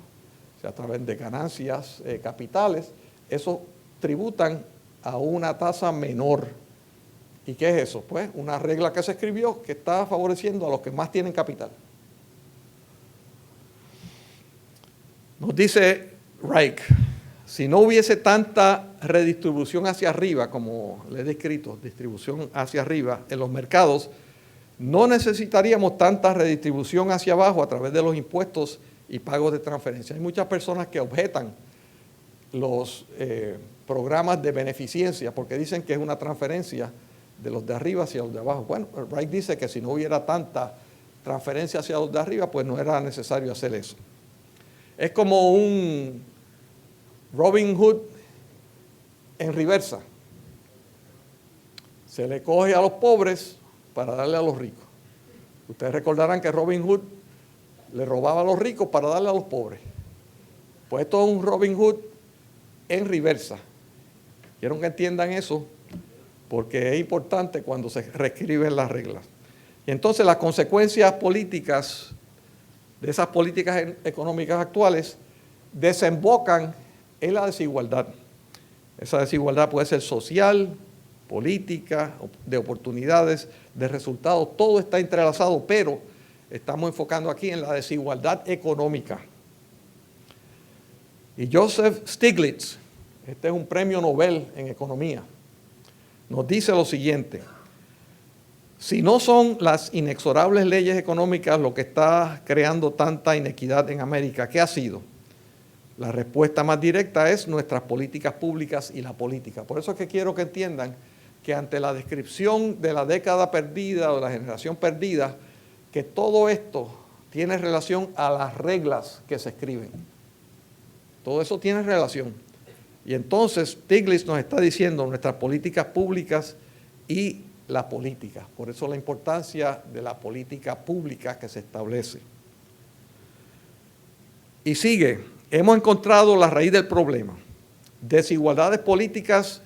sea a través de ganancias capitales, esos tributan a una tasa menor. ¿Y qué es eso? Pues una regla que se escribió que está favoreciendo a los que más tienen capital. Nos dice Reich, si no hubiese tanta redistribución hacia arriba, como le he descrito, distribución hacia arriba en los mercados, no necesitaríamos tanta redistribución hacia abajo a través de los impuestos y pagos de transferencia. Hay muchas personas que objetan los programas de beneficencia porque dicen que es una transferencia de los de arriba hacia los de abajo. Bueno, Reich dice que si no hubiera tanta transferencia hacia los de arriba, pues no era necesario hacer eso. Es como un Robin Hood en reversa. Se le coge a los pobres para darle a los ricos. Ustedes recordarán que Robin Hood le robaba a los ricos para darle a los pobres. Pues esto es un Robin Hood en reversa. Quiero que entiendan eso porque es importante cuando se reescriben las reglas. Y entonces las consecuencias políticas de esas políticas económicas actuales desembocan en la desigualdad. Esa desigualdad puede ser social, política, de oportunidades, de resultados, todo está entrelazado, pero estamos enfocando aquí en la desigualdad económica. Y Joseph Stiglitz, este es un premio Nobel en economía, nos dice lo siguiente: si no son las inexorables leyes económicas lo que está creando tanta inequidad en América, ¿qué ha sido? La respuesta más directa es nuestras políticas públicas y la política. Por eso es que quiero que entiendan que ante la descripción de la década perdida o de la generación perdida, que todo esto tiene relación a las reglas que se escriben. Todo eso tiene relación. Y entonces Stiglitz nos está diciendo nuestras políticas públicas y la política. Por eso la importancia de la política pública que se establece. Y sigue, hemos encontrado la raíz del problema. Desigualdades políticas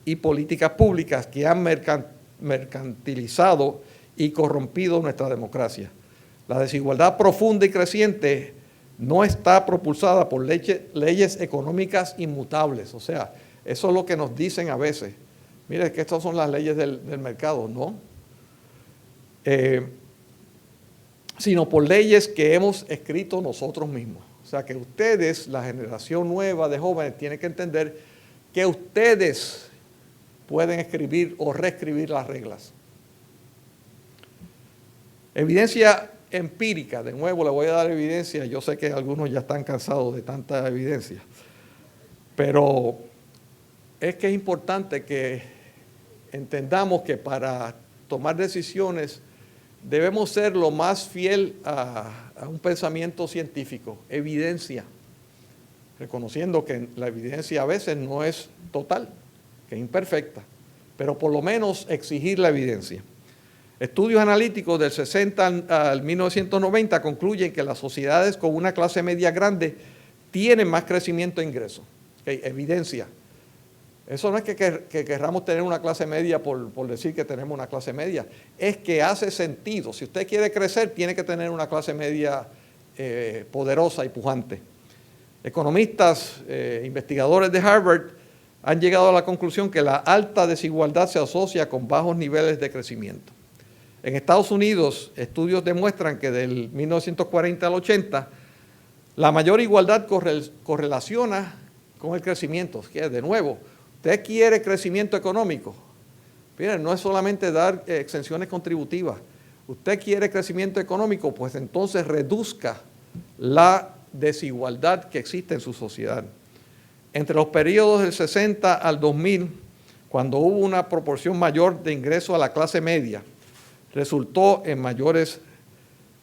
y políticas públicas que han mercantilizado y corrompido nuestra democracia. La desigualdad profunda y creciente no está propulsada por leyes económicas inmutables. O sea, eso es lo que nos dicen a veces. Mire, que estas son las leyes del mercado, ¿no? Sino por leyes que hemos escrito nosotros mismos. O sea, que ustedes, la generación nueva de jóvenes, tienen que entender que ustedes pueden escribir o reescribir las reglas. Evidencia empírica, de nuevo le voy a dar evidencia, yo sé que algunos ya están cansados de tanta evidencia, pero es que es importante que entendamos que para tomar decisiones debemos ser lo más fiel a un pensamiento científico, evidencia, reconociendo que la evidencia a veces no es total, que es imperfecta, pero por lo menos exigir la evidencia. Estudios analíticos del 60 al 1990 concluyen que las sociedades con una clase media grande tienen más crecimiento e ingresos. Okay, evidencia. Eso no es que querramos tener una clase media por decir que tenemos una clase media. Es que hace sentido. Si usted quiere crecer, tiene que tener una clase media poderosa y pujante. Economistas, investigadores de Harvard han llegado a la conclusión que la alta desigualdad se asocia con bajos niveles de crecimiento. En Estados Unidos, estudios demuestran que del 1940 al 80, la mayor igualdad correlaciona con el crecimiento. De nuevo, usted quiere crecimiento económico. Miren, no es solamente dar exenciones contributivas. Usted quiere crecimiento económico, pues entonces reduzca la desigualdad que existe en su sociedad. Entre los periodos del 60 al 2000, cuando hubo una proporción mayor de ingreso a la clase media, resultó en mayores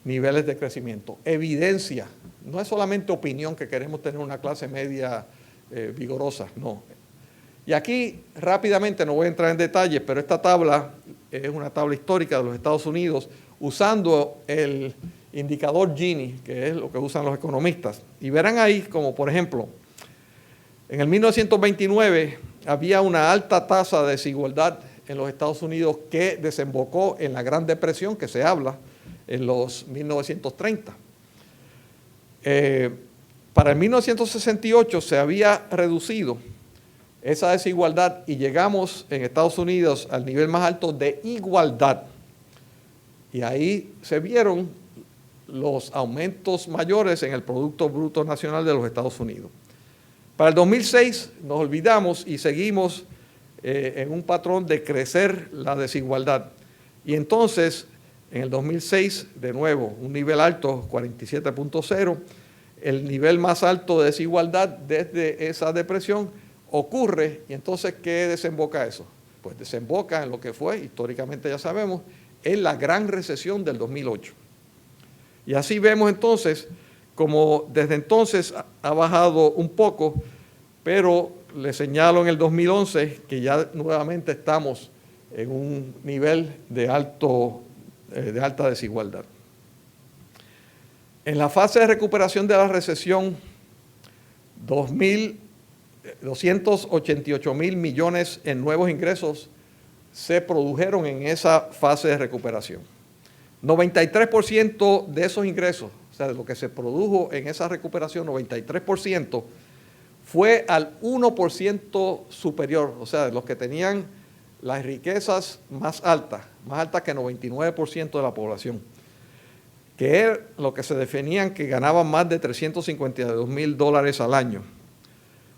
niveles de crecimiento. Evidencia, no es solamente opinión que queremos tener una clase media vigorosa, no. Y aquí rápidamente, no voy a entrar en detalles, pero esta tabla es una tabla histórica de los Estados Unidos usando el indicador Gini, que es lo que usan los economistas. Y verán ahí como, por ejemplo, en el 1929 había una alta tasa de desigualdad en los Estados Unidos que desembocó en la Gran Depresión que se habla en los 1930. Para el 1968 se había reducido esa desigualdad y llegamos en Estados Unidos al nivel más alto de igualdad. Y ahí se vieron los aumentos mayores en el Producto Bruto Nacional de los Estados Unidos. Para el 2006 nos olvidamos y seguimos en un patrón de crecer la desigualdad. Y entonces, en el 2006, de nuevo, un nivel alto, 47.0, el nivel más alto de desigualdad desde esa depresión ocurre. Y entonces, ¿qué desemboca eso? Pues desemboca en lo que fue, históricamente ya sabemos, en la gran recesión del 2008. Y así vemos entonces como desde entonces ha bajado un poco, pero le señalo en el 2011 que ya nuevamente estamos en un nivel de alta desigualdad. En la fase de recuperación de la recesión, 288,000 millones en nuevos ingresos se produjeron en esa fase de recuperación. 93% de esos ingresos, o sea, de lo que se produjo en esa recuperación, 93%, fue al 1% superior, o sea, de los que tenían las riquezas más altas que 99% de la población, que es lo que se definían que ganaban más de $352,000 al año.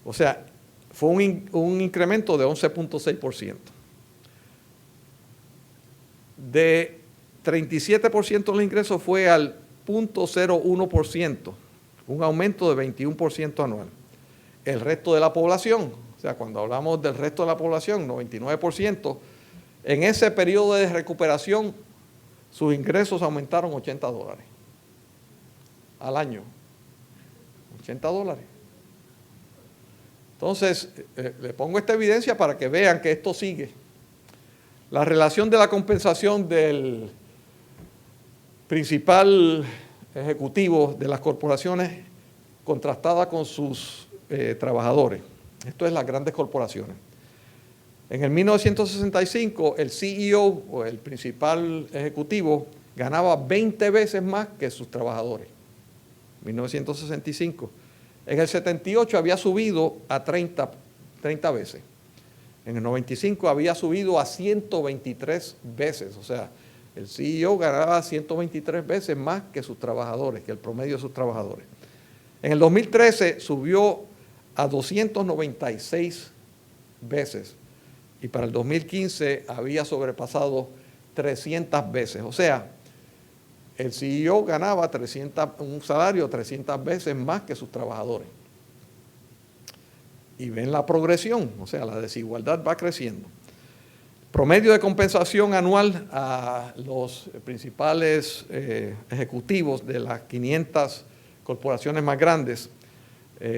O sea, fue un incremento de 11.6%. De 37% de los ingresos fue al 0.01%, un aumento de 21% anual. El resto de la población, o sea, cuando hablamos del resto de la población, 99%, en ese periodo de recuperación, sus ingresos aumentaron $80 al año. $80. Entonces, le pongo esta evidencia para que vean que esto sigue. La relación de la compensación del principal ejecutivo de las corporaciones contrastada con sus trabajadores. Esto es las grandes corporaciones. En el 1965, el CEO o el principal ejecutivo ganaba 20 veces más que sus trabajadores. 1965. En el 78 había subido a 30 veces. En el 95 había subido a 123 veces. O sea, el CEO ganaba 123 veces más que sus trabajadores, que el promedio de sus trabajadores. En el 2013 subió a 296 veces. Y para el 2015 había sobrepasado 300 veces. O sea, el CEO ganaba un salario 300 veces más que sus trabajadores. Y ven la progresión, o sea, la desigualdad va creciendo. Promedio de compensación anual a los principales ejecutivos de las 500 corporaciones más grandes,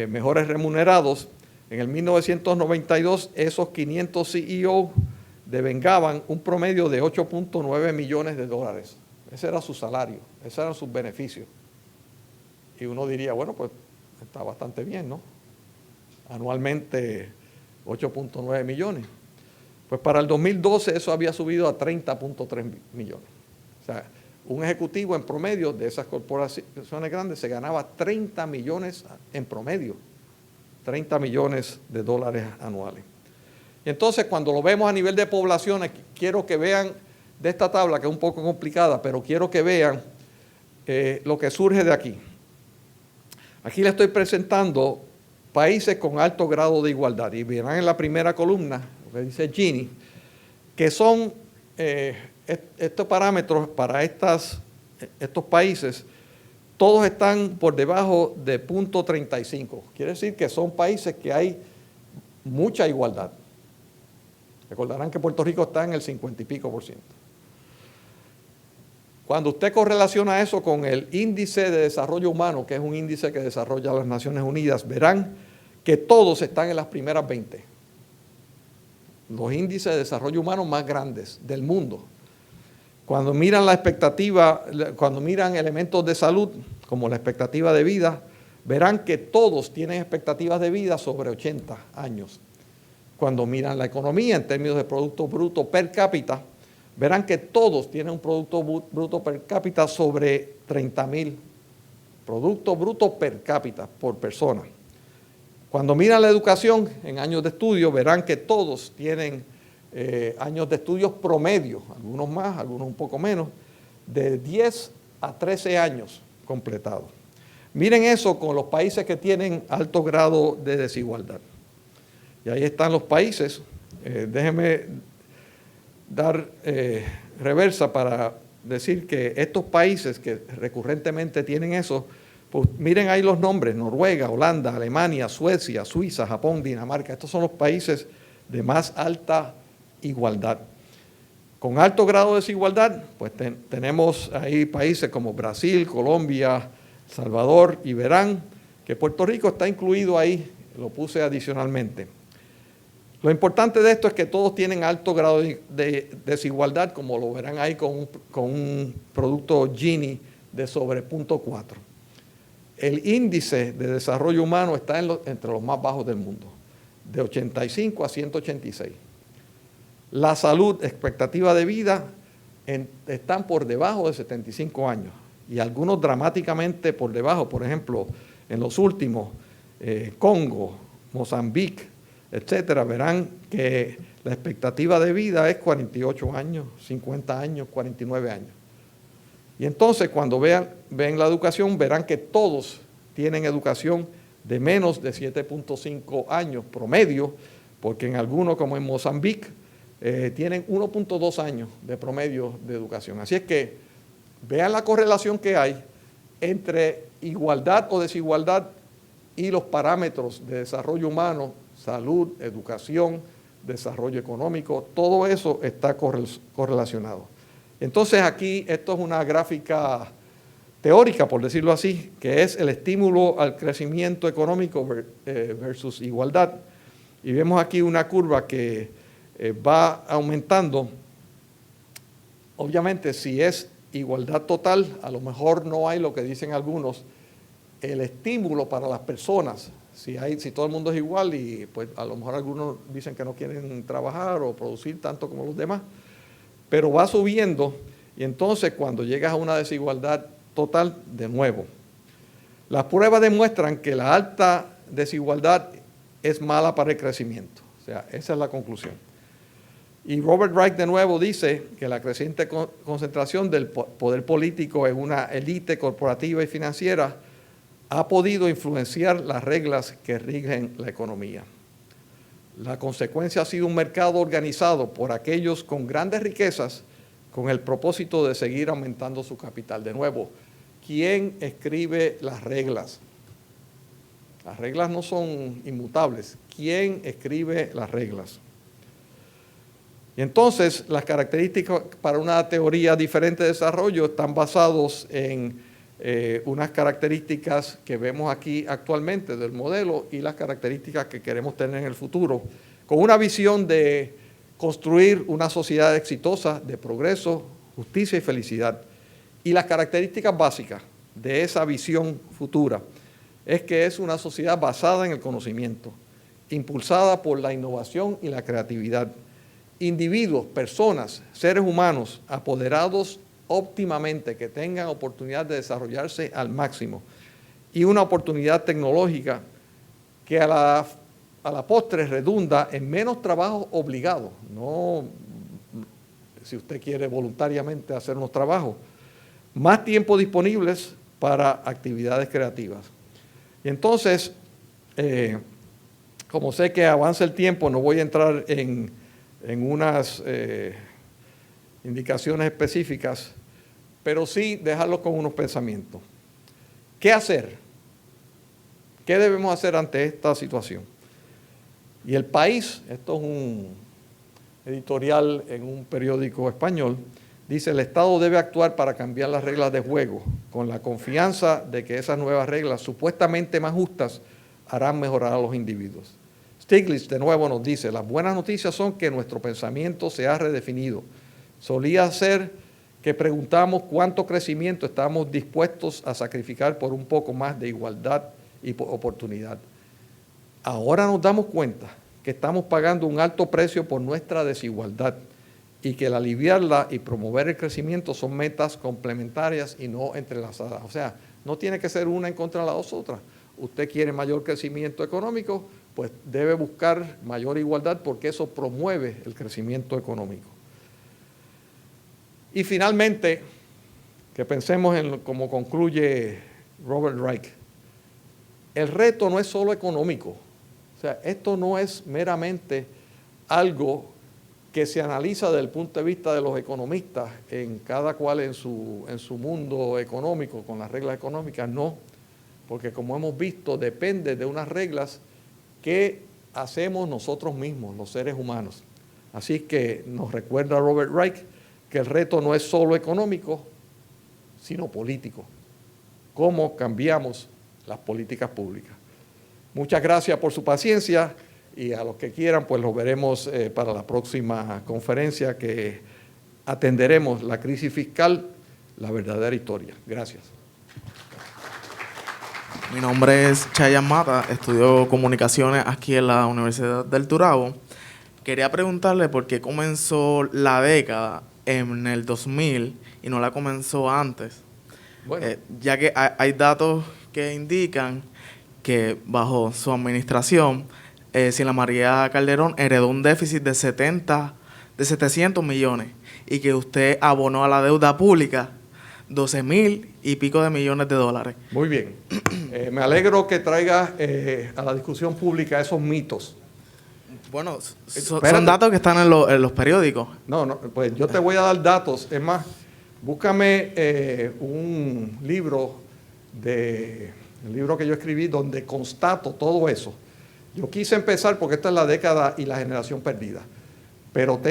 mejores remunerados. En el 1992, esos 500 CEO devengaban un promedio de $8.9 millones. Ese era su salario, esos eran sus beneficios. Y uno diría, bueno, pues está bastante bien, ¿no? Anualmente 8.9 millones. Pues para el 2012 eso había subido a 30.3 millones. O sea, un ejecutivo en promedio de esas corporaciones grandes se ganaba 30 millones en promedio. $30 millones anuales. Y entonces, cuando lo vemos a nivel de poblaciones, quiero que vean de esta tabla, que es un poco complicada, pero quiero que vean lo que surge de aquí. Aquí les estoy presentando países con alto grado de igualdad. Y verán en la primera columna, lo que dice Gini, que son estos parámetros para estos países. Todos están por debajo de 0.35. Quiere decir que son países que hay mucha igualdad. Recordarán que Puerto Rico está en el 50 y pico %. Cuando usted correlaciona eso con el índice de desarrollo humano, que es un índice que desarrolla las Naciones Unidas, verán que todos están en las primeras 20. Los índices de desarrollo humano más grandes del mundo. Cuando miran la expectativa, cuando miran elementos de salud, como la expectativa de vida, verán que todos tienen expectativas de vida sobre 80 años. Cuando miran la economía en términos de Producto Bruto per cápita, verán que todos tienen un Producto Bruto per cápita sobre 30,000. Producto Bruto per cápita, por persona. Cuando miran la educación en años de estudio, verán que todos tienen años de estudios promedio, algunos más, algunos un poco menos, de 10 a 13 años completados. Miren eso con los países que tienen alto grado de desigualdad. Y ahí están los países. Déjenme dar reversa para decir que estos países que recurrentemente tienen eso, pues miren ahí los nombres: Noruega, Holanda, Alemania, Suecia, Suiza, Japón, Dinamarca. Estos son los países de más alta igualdad. Con alto grado de desigualdad, pues tenemos ahí países como Brasil, Colombia, Salvador, y verán que Puerto Rico está incluido ahí, lo puse adicionalmente. Lo importante de esto es que todos tienen alto grado de desigualdad, como lo verán ahí con un producto Gini de sobre 0.4. El índice de desarrollo humano está entre los más bajos del mundo, de 85 a 186. La salud, expectativa de vida, están por debajo de 75 años y algunos dramáticamente por debajo. Por ejemplo, en los últimos, Congo, Mozambique, etcétera, verán que la expectativa de vida es 48 años, 50 años, 49 años. Y entonces, cuando ven la educación, verán que todos tienen educación de menos de 7.5 años promedio, porque en algunos, como en Mozambique, tienen 1.2 años de promedio de educación. Así es que vean la correlación que hay entre igualdad o desigualdad y los parámetros de desarrollo humano, salud, educación, desarrollo económico, todo eso está correlacionado. Entonces aquí esto es una gráfica teórica, por decirlo así, que es el estímulo al crecimiento económico versus igualdad. Y vemos aquí una curva que va aumentando. Obviamente, si es igualdad total, a lo mejor no hay lo que dicen algunos, el estímulo para las personas. Si todo el mundo es igual y pues a lo mejor algunos dicen que no quieren trabajar o producir tanto como los demás, pero va subiendo y entonces cuando llegas a una desigualdad total, de nuevo. Las pruebas demuestran que la alta desigualdad es mala para el crecimiento. O sea, esa es la conclusión. Y Robert Reich de nuevo dice que la creciente concentración del poder político en una élite corporativa y financiera ha podido influenciar las reglas que rigen la economía. La consecuencia ha sido un mercado organizado por aquellos con grandes riquezas con el propósito de seguir aumentando su capital. De nuevo, ¿quién escribe las reglas? Las reglas no son inmutables. ¿Quién escribe las reglas? Y entonces, las características para una teoría diferente de desarrollo están basados en unas características que vemos aquí actualmente del modelo y las características que queremos tener en el futuro, con una visión de construir una sociedad exitosa, de progreso, justicia y felicidad. Y las características básicas de esa visión futura es que es una sociedad basada en el conocimiento, impulsada por la innovación y la creatividad. Individuos, personas, seres humanos apoderados óptimamente, que tengan oportunidad de desarrollarse al máximo y una oportunidad tecnológica que a la postre redunda en menos trabajo obligado, no si usted quiere voluntariamente hacer unos trabajos, más tiempo disponibles para actividades creativas. Y entonces, como sé que avanza el tiempo, no voy a entrar en unas indicaciones específicas, pero sí dejarlo con unos pensamientos. ¿Qué hacer? ¿Qué debemos hacer ante esta situación? Y El País, esto es un editorial en un periódico español, dice: el Estado debe actuar para cambiar las reglas de juego, con la confianza de que esas nuevas reglas, supuestamente más justas, harán mejorar a los individuos. Stiglitz de nuevo nos dice: las buenas noticias son que nuestro pensamiento se ha redefinido. Solía ser que preguntamos cuánto crecimiento estamos dispuestos a sacrificar por un poco más de igualdad y oportunidad. Ahora nos damos cuenta que estamos pagando un alto precio por nuestra desigualdad y que el aliviarla y promover el crecimiento son metas complementarias y no entrelazadas. O sea, no tiene que ser una en contra de las otras. Usted quiere mayor crecimiento económico, pues debe buscar mayor igualdad porque eso promueve el crecimiento económico. Y finalmente, que pensemos en cómo concluye Robert Reich. El reto no es solo económico. O sea, esto no es meramente algo que se analiza desde el punto de vista de los economistas, en cada cual en su mundo económico, con las reglas económicas, no. Porque como hemos visto, depende de unas reglas que hacemos nosotros mismos, los seres humanos. Así que nos recuerda Robert Reich que el reto no es solo económico, sino político. ¿Cómo cambiamos las políticas públicas? Muchas gracias por su paciencia y a los que quieran, pues los veremos para la próxima conferencia que atenderemos la crisis fiscal, la verdadera historia. Gracias. Mi nombre es Chayan Mata, estudio comunicaciones aquí en la Universidad del Turabo. Quería preguntarle por qué comenzó la década en el 2000 y no la comenzó antes. Bueno. Ya que hay datos que indican que bajo su administración, Sila María Calderón heredó un déficit de 700 millones y que usted abonó a la deuda pública 12,000 y pico de millones de dólares. Muy bien. Me alegro que traiga a la discusión pública esos mitos. Bueno, son datos que están en los periódicos. No, pues yo te voy a dar datos. Es más, búscame un libro del libro que yo escribí donde constato todo eso. Yo quise empezar porque esta es la década y la generación perdida, pero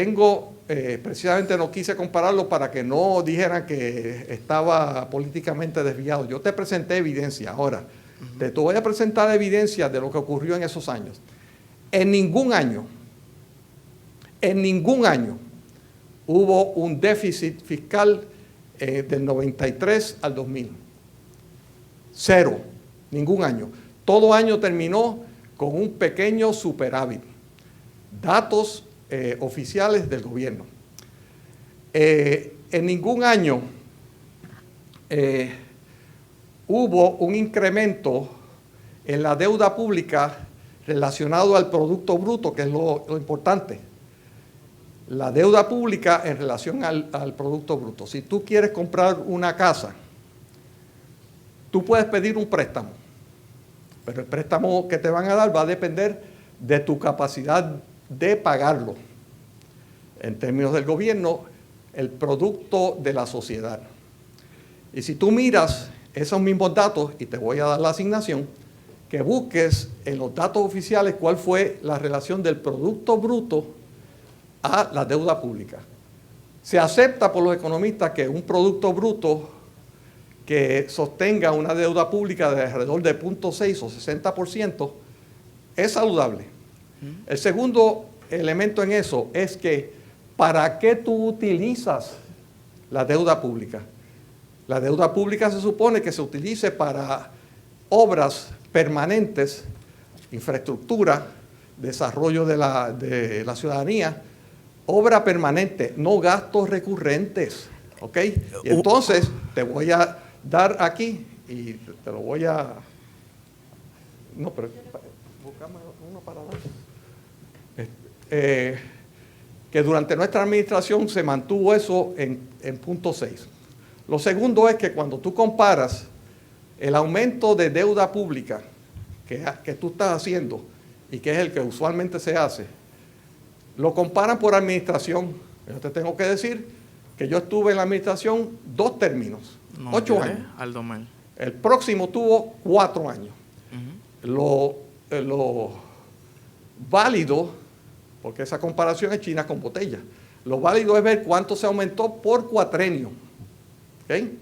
precisamente no quise compararlo para que no dijeran que estaba políticamente desviado. Yo te presenté evidencia. Ahora, te voy a presentar evidencia de lo que ocurrió en esos años. En ningún año hubo un déficit fiscal del 93 al 2000. Cero, ningún año. Todo año terminó con un pequeño superávit. Datos oficiales del gobierno. En ningún año hubo un incremento en la deuda pública relacionado al Producto Bruto, que es lo importante. La deuda pública en relación al Producto Bruto. Si tú quieres comprar una casa, tú puedes pedir un préstamo, pero el préstamo que te van a dar va a depender de tu capacidad de pagarlo. En términos del gobierno, el producto de la sociedad. Y si tú miras esos mismos datos, y te voy a dar la asignación, que busques en los datos oficiales cuál fue la relación del Producto Bruto a la deuda pública. Se acepta por los economistas que un Producto Bruto que sostenga una deuda pública de alrededor de 0.6 o 60% es saludable. El segundo elemento en eso es que ¿para qué tú utilizas la deuda pública? La deuda pública se supone que se utilice para obras permanentes, infraestructura, desarrollo de la ciudadanía, obra permanente, no gastos recurrentes, ¿ok? Y entonces te voy a dar aquí y te lo voy a... No, pero buscame uno para dar. Que durante nuestra administración se mantuvo eso en 0.6. Lo segundo es que cuando tú comparas el aumento de deuda pública que tú estás haciendo y que es el que usualmente se hace, lo comparan por administración. Yo te tengo que decir que yo estuve en la administración 2 términos, 8 años. Aldo Mel. El próximo tuvo 4 años. Lo válido, porque esa comparación es China con botella, lo válido es ver cuánto se aumentó por cuatrenio. ¿Okay?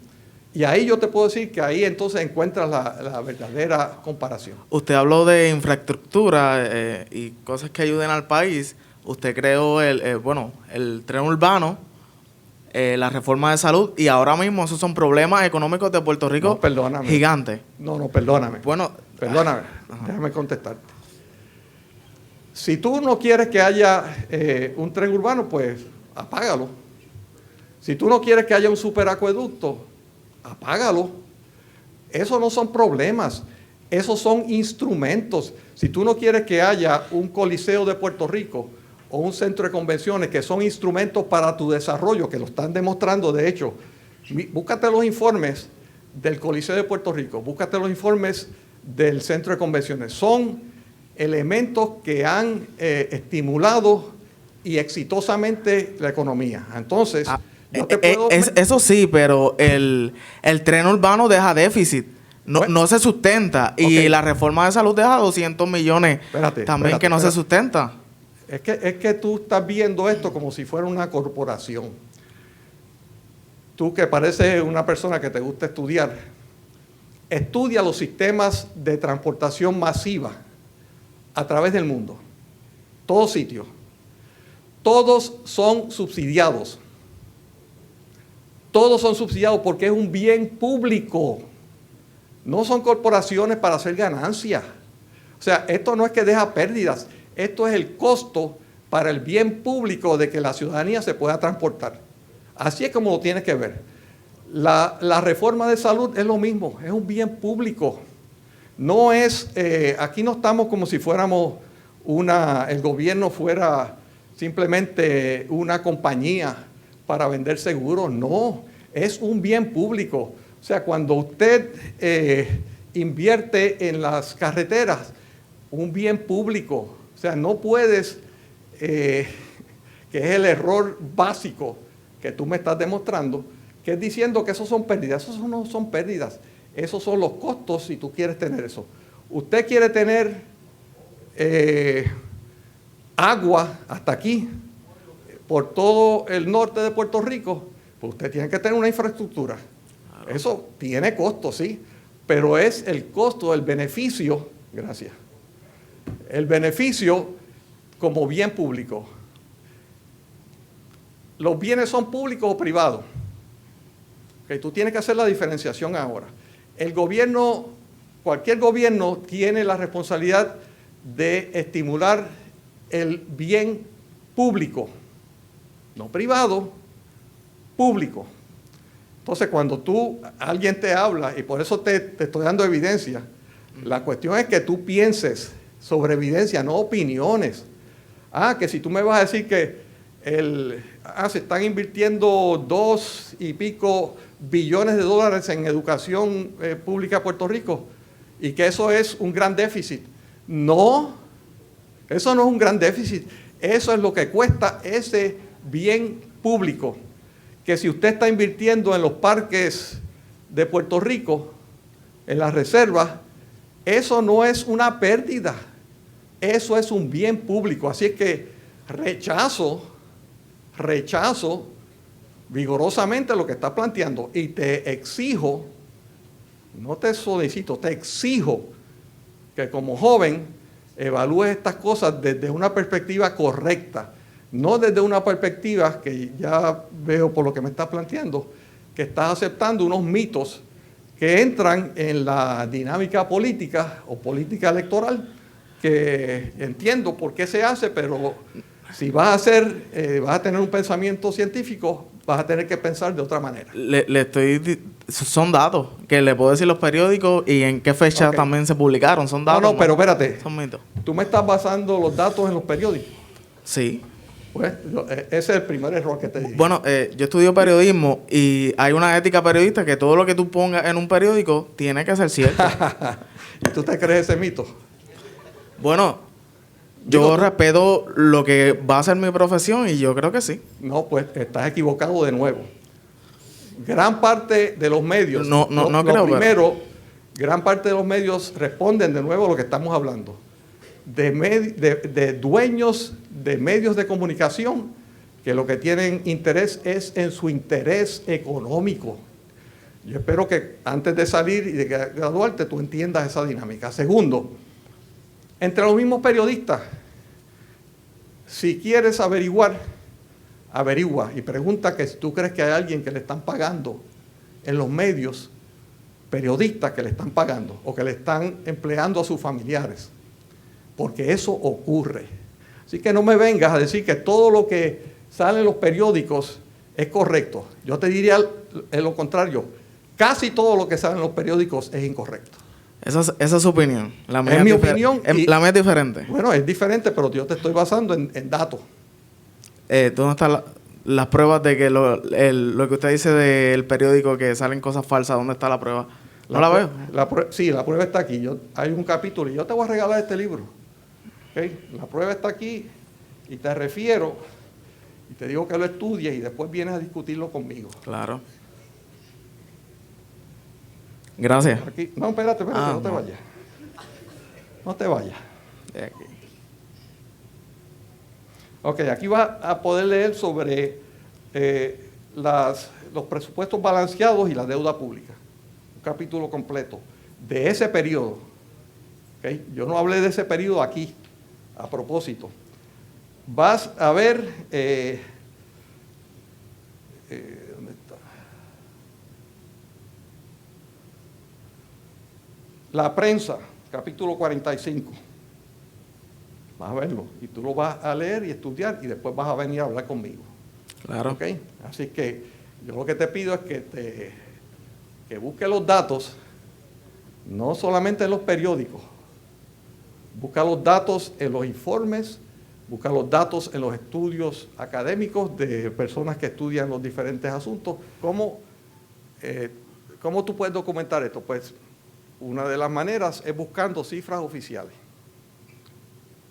Y ahí yo te puedo decir que ahí entonces encuentras la verdadera comparación. Usted habló de infraestructura y cosas que ayuden al país. Usted creó el tren urbano, la reforma de salud, y ahora mismo esos son problemas económicos de Puerto Rico gigantes. No, perdóname. Perdóname, déjame contestarte. Si tú no quieres que haya un tren urbano, pues apágalo. Si tú no quieres que haya un superacueducto, apágalo. Esos no son problemas, esos son instrumentos. Si tú no quieres que haya un Coliseo de Puerto Rico o un centro de convenciones, que son instrumentos para tu desarrollo, que lo están demostrando, de hecho, búscate los informes del Coliseo de Puerto Rico, búscate los informes del centro de convenciones. Son elementos que han estimulado y exitosamente la economía. Entonces, yo te puedo... Eso sí, pero el tren urbano deja déficit. No se sustenta. Okay. Y la reforma de salud deja 200 millones que no se sustenta. Es que tú estás viendo esto como si fuera una corporación. Tú que pareces una persona que te gusta estudiar, estudia los sistemas de transportación masiva a través del mundo. Todos sitios. Todos son subsidiados. Todos son subsidiados porque es un bien público. No son corporaciones para hacer ganancias. O sea, esto no es que deja pérdidas. Esto es el costo para el bien público de que la ciudadanía se pueda transportar. Así es como lo tienes que ver. La reforma de salud es lo mismo, es un bien público. No es, aquí no estamos como si fuéramos el gobierno fuera simplemente una compañía para vender seguros. No, es un bien público. O sea, cuando usted invierte en las carreteras, un bien público. O sea, no puedes, que es el error básico que tú me estás demostrando, que es diciendo que esos son pérdidas. Esos no son pérdidas. Esos son los costos si tú quieres tener eso. Usted quiere tener agua hasta aquí, por todo el norte de Puerto Rico, pues usted tiene que tener una infraestructura. Claro. Eso tiene costo, sí, pero es el costo, el beneficio, gracias, el beneficio como bien público. ¿Los bienes son públicos o privados? Okay, tú tienes que hacer la diferenciación ahora. El gobierno, cualquier gobierno tiene la responsabilidad de estimular el bien público, no privado, público. Entonces, cuando alguien te habla, y por eso te estoy dando evidencia, la cuestión es que tú pienses sobre evidencia, no opiniones. Que si tú me vas a decir que se están invirtiendo 2 y pico billones de dólares en educación pública de Puerto Rico y que eso es un gran déficit. No, eso no es un gran déficit. Eso es lo que cuesta ese bien público. Que si usted está invirtiendo en los parques de Puerto Rico, en las reservas, eso no es una pérdida. Eso es un bien público. Así es que rechazo vigorosamente lo que está planteando y te exijo, no te solicito, te exijo que como joven evalúes estas cosas desde una perspectiva correcta, no desde una perspectiva que ya veo por lo que me estás planteando, que estás aceptando unos mitos que entran en la dinámica política o política electoral, que entiendo por qué se hace, pero si vas a tener un pensamiento científico, vas a tener que pensar de otra manera. Son datos que le puedo decir los periódicos y en qué fecha también se publicaron. Son datos. No, pero espérate. Son mitos. ¿Tú me estás basando los datos en los periódicos? Sí. Pues ese es el primer error que te dije. Bueno, yo estudio periodismo y hay una ética periodista que todo lo que tú pongas en un periódico tiene que ser cierto. ¿Y tú te crees ese mito? Bueno, yo respeto lo que va a ser mi profesión y yo creo que sí. No, pues estás equivocado de nuevo. Gran parte de los medios, gran parte de los medios responden de nuevo a lo que estamos hablando. De dueños de medios de comunicación que lo que tienen interés es en su interés económico. Yo espero que antes de salir y de graduarte tú entiendas esa dinámica. Segundo, entre los mismos periodistas, si quieres averigua y pregunta que si tú crees que hay alguien que le están pagando en los medios, periodistas que le están pagando o que le están empleando a sus familiares, porque eso ocurre. Así que no me vengas a decir que todo lo que sale en los periódicos es correcto. Yo te diría lo contrario, casi todo lo que sale en los periódicos es incorrecto. Esa es su opinión. La mía es mi opinión. La mía es diferente. Bueno, es diferente, pero yo te estoy basando en datos. ¿Dónde están las pruebas de que lo que usted dice del periódico que salen cosas falsas? ¿Dónde está la prueba? ¿No la veo? Sí, la prueba está aquí. Hay un capítulo y yo te voy a regalar este libro. ¿Okay? La prueba está aquí y te refiero y te digo que lo estudies y después vienes a discutirlo conmigo. Claro. Gracias. Aquí. No, espérate, no te vayas. No te vayas. Aquí. Ok, aquí vas a poder leer sobre los presupuestos balanceados y la deuda pública. Un capítulo completo de ese periodo. ¿Okay? Yo no hablé de ese periodo aquí, a propósito. Vas a ver... ¿dónde está? La prensa, capítulo 45. Vas a verlo y tú lo vas a leer y estudiar y después vas a venir a hablar conmigo. Claro. ¿Okay? Así que yo lo que te pido es que busques los datos, no solamente en los periódicos, busca los datos en los informes, busca los datos en los estudios académicos de personas que estudian los diferentes asuntos. ¿Cómo tú puedes documentar esto? Pues una de las maneras es buscando cifras oficiales.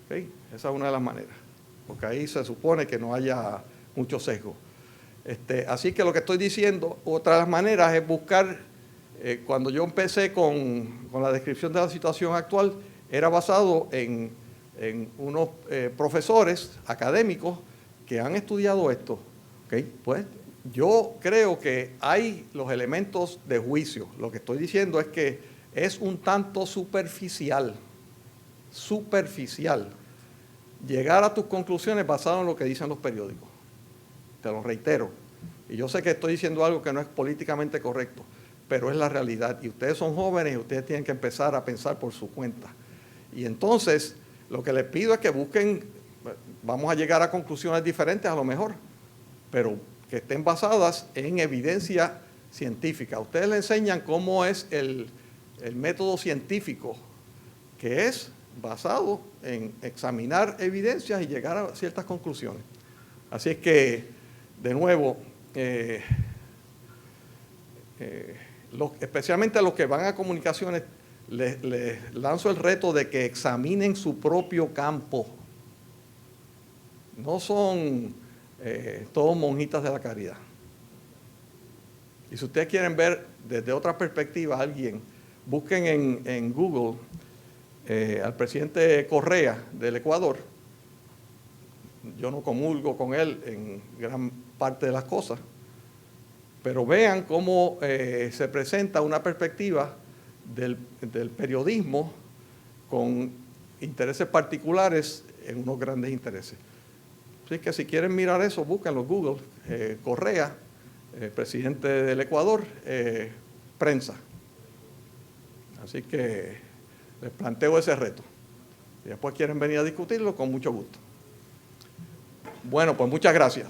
¿Okay? Esa es una de las maneras, porque ahí se supone que no haya mucho sesgo. Así que lo que estoy diciendo, otra de las maneras es buscar cuando yo empecé con la descripción de la situación actual, era basado en unos profesores académicos que han estudiado esto. ¿Okay? Pues yo creo que hay los elementos de juicio. Lo que estoy diciendo es que es un tanto superficial llegar a tus conclusiones basado en lo que dicen los periódicos. Te lo reitero. Y yo sé que estoy diciendo algo que no es políticamente correcto, pero es la realidad. Y ustedes son jóvenes y ustedes tienen que empezar a pensar por su cuenta. Y entonces, lo que les pido es que busquen, vamos a llegar a conclusiones diferentes a lo mejor, pero que estén basadas en evidencia científica. Ustedes le enseñan cómo es el método científico, que es basado en examinar evidencias y llegar a ciertas conclusiones. Así es que, de nuevo, especialmente a los que van a comunicaciones, les lanzo el reto de que examinen su propio campo. No son todos monjitas de la caridad. Y si ustedes quieren ver desde otra perspectiva a alguien, busquen en Google al presidente Correa del Ecuador. Yo no comulgo con él en gran parte de las cosas, pero vean cómo se presenta una perspectiva del periodismo con intereses particulares en unos grandes intereses. Así que si quieren mirar eso, búsquenlo en Google, Correa, presidente del Ecuador, prensa. Así que les planteo ese reto. Si después quieren venir a discutirlo, con mucho gusto. Bueno, pues muchas gracias.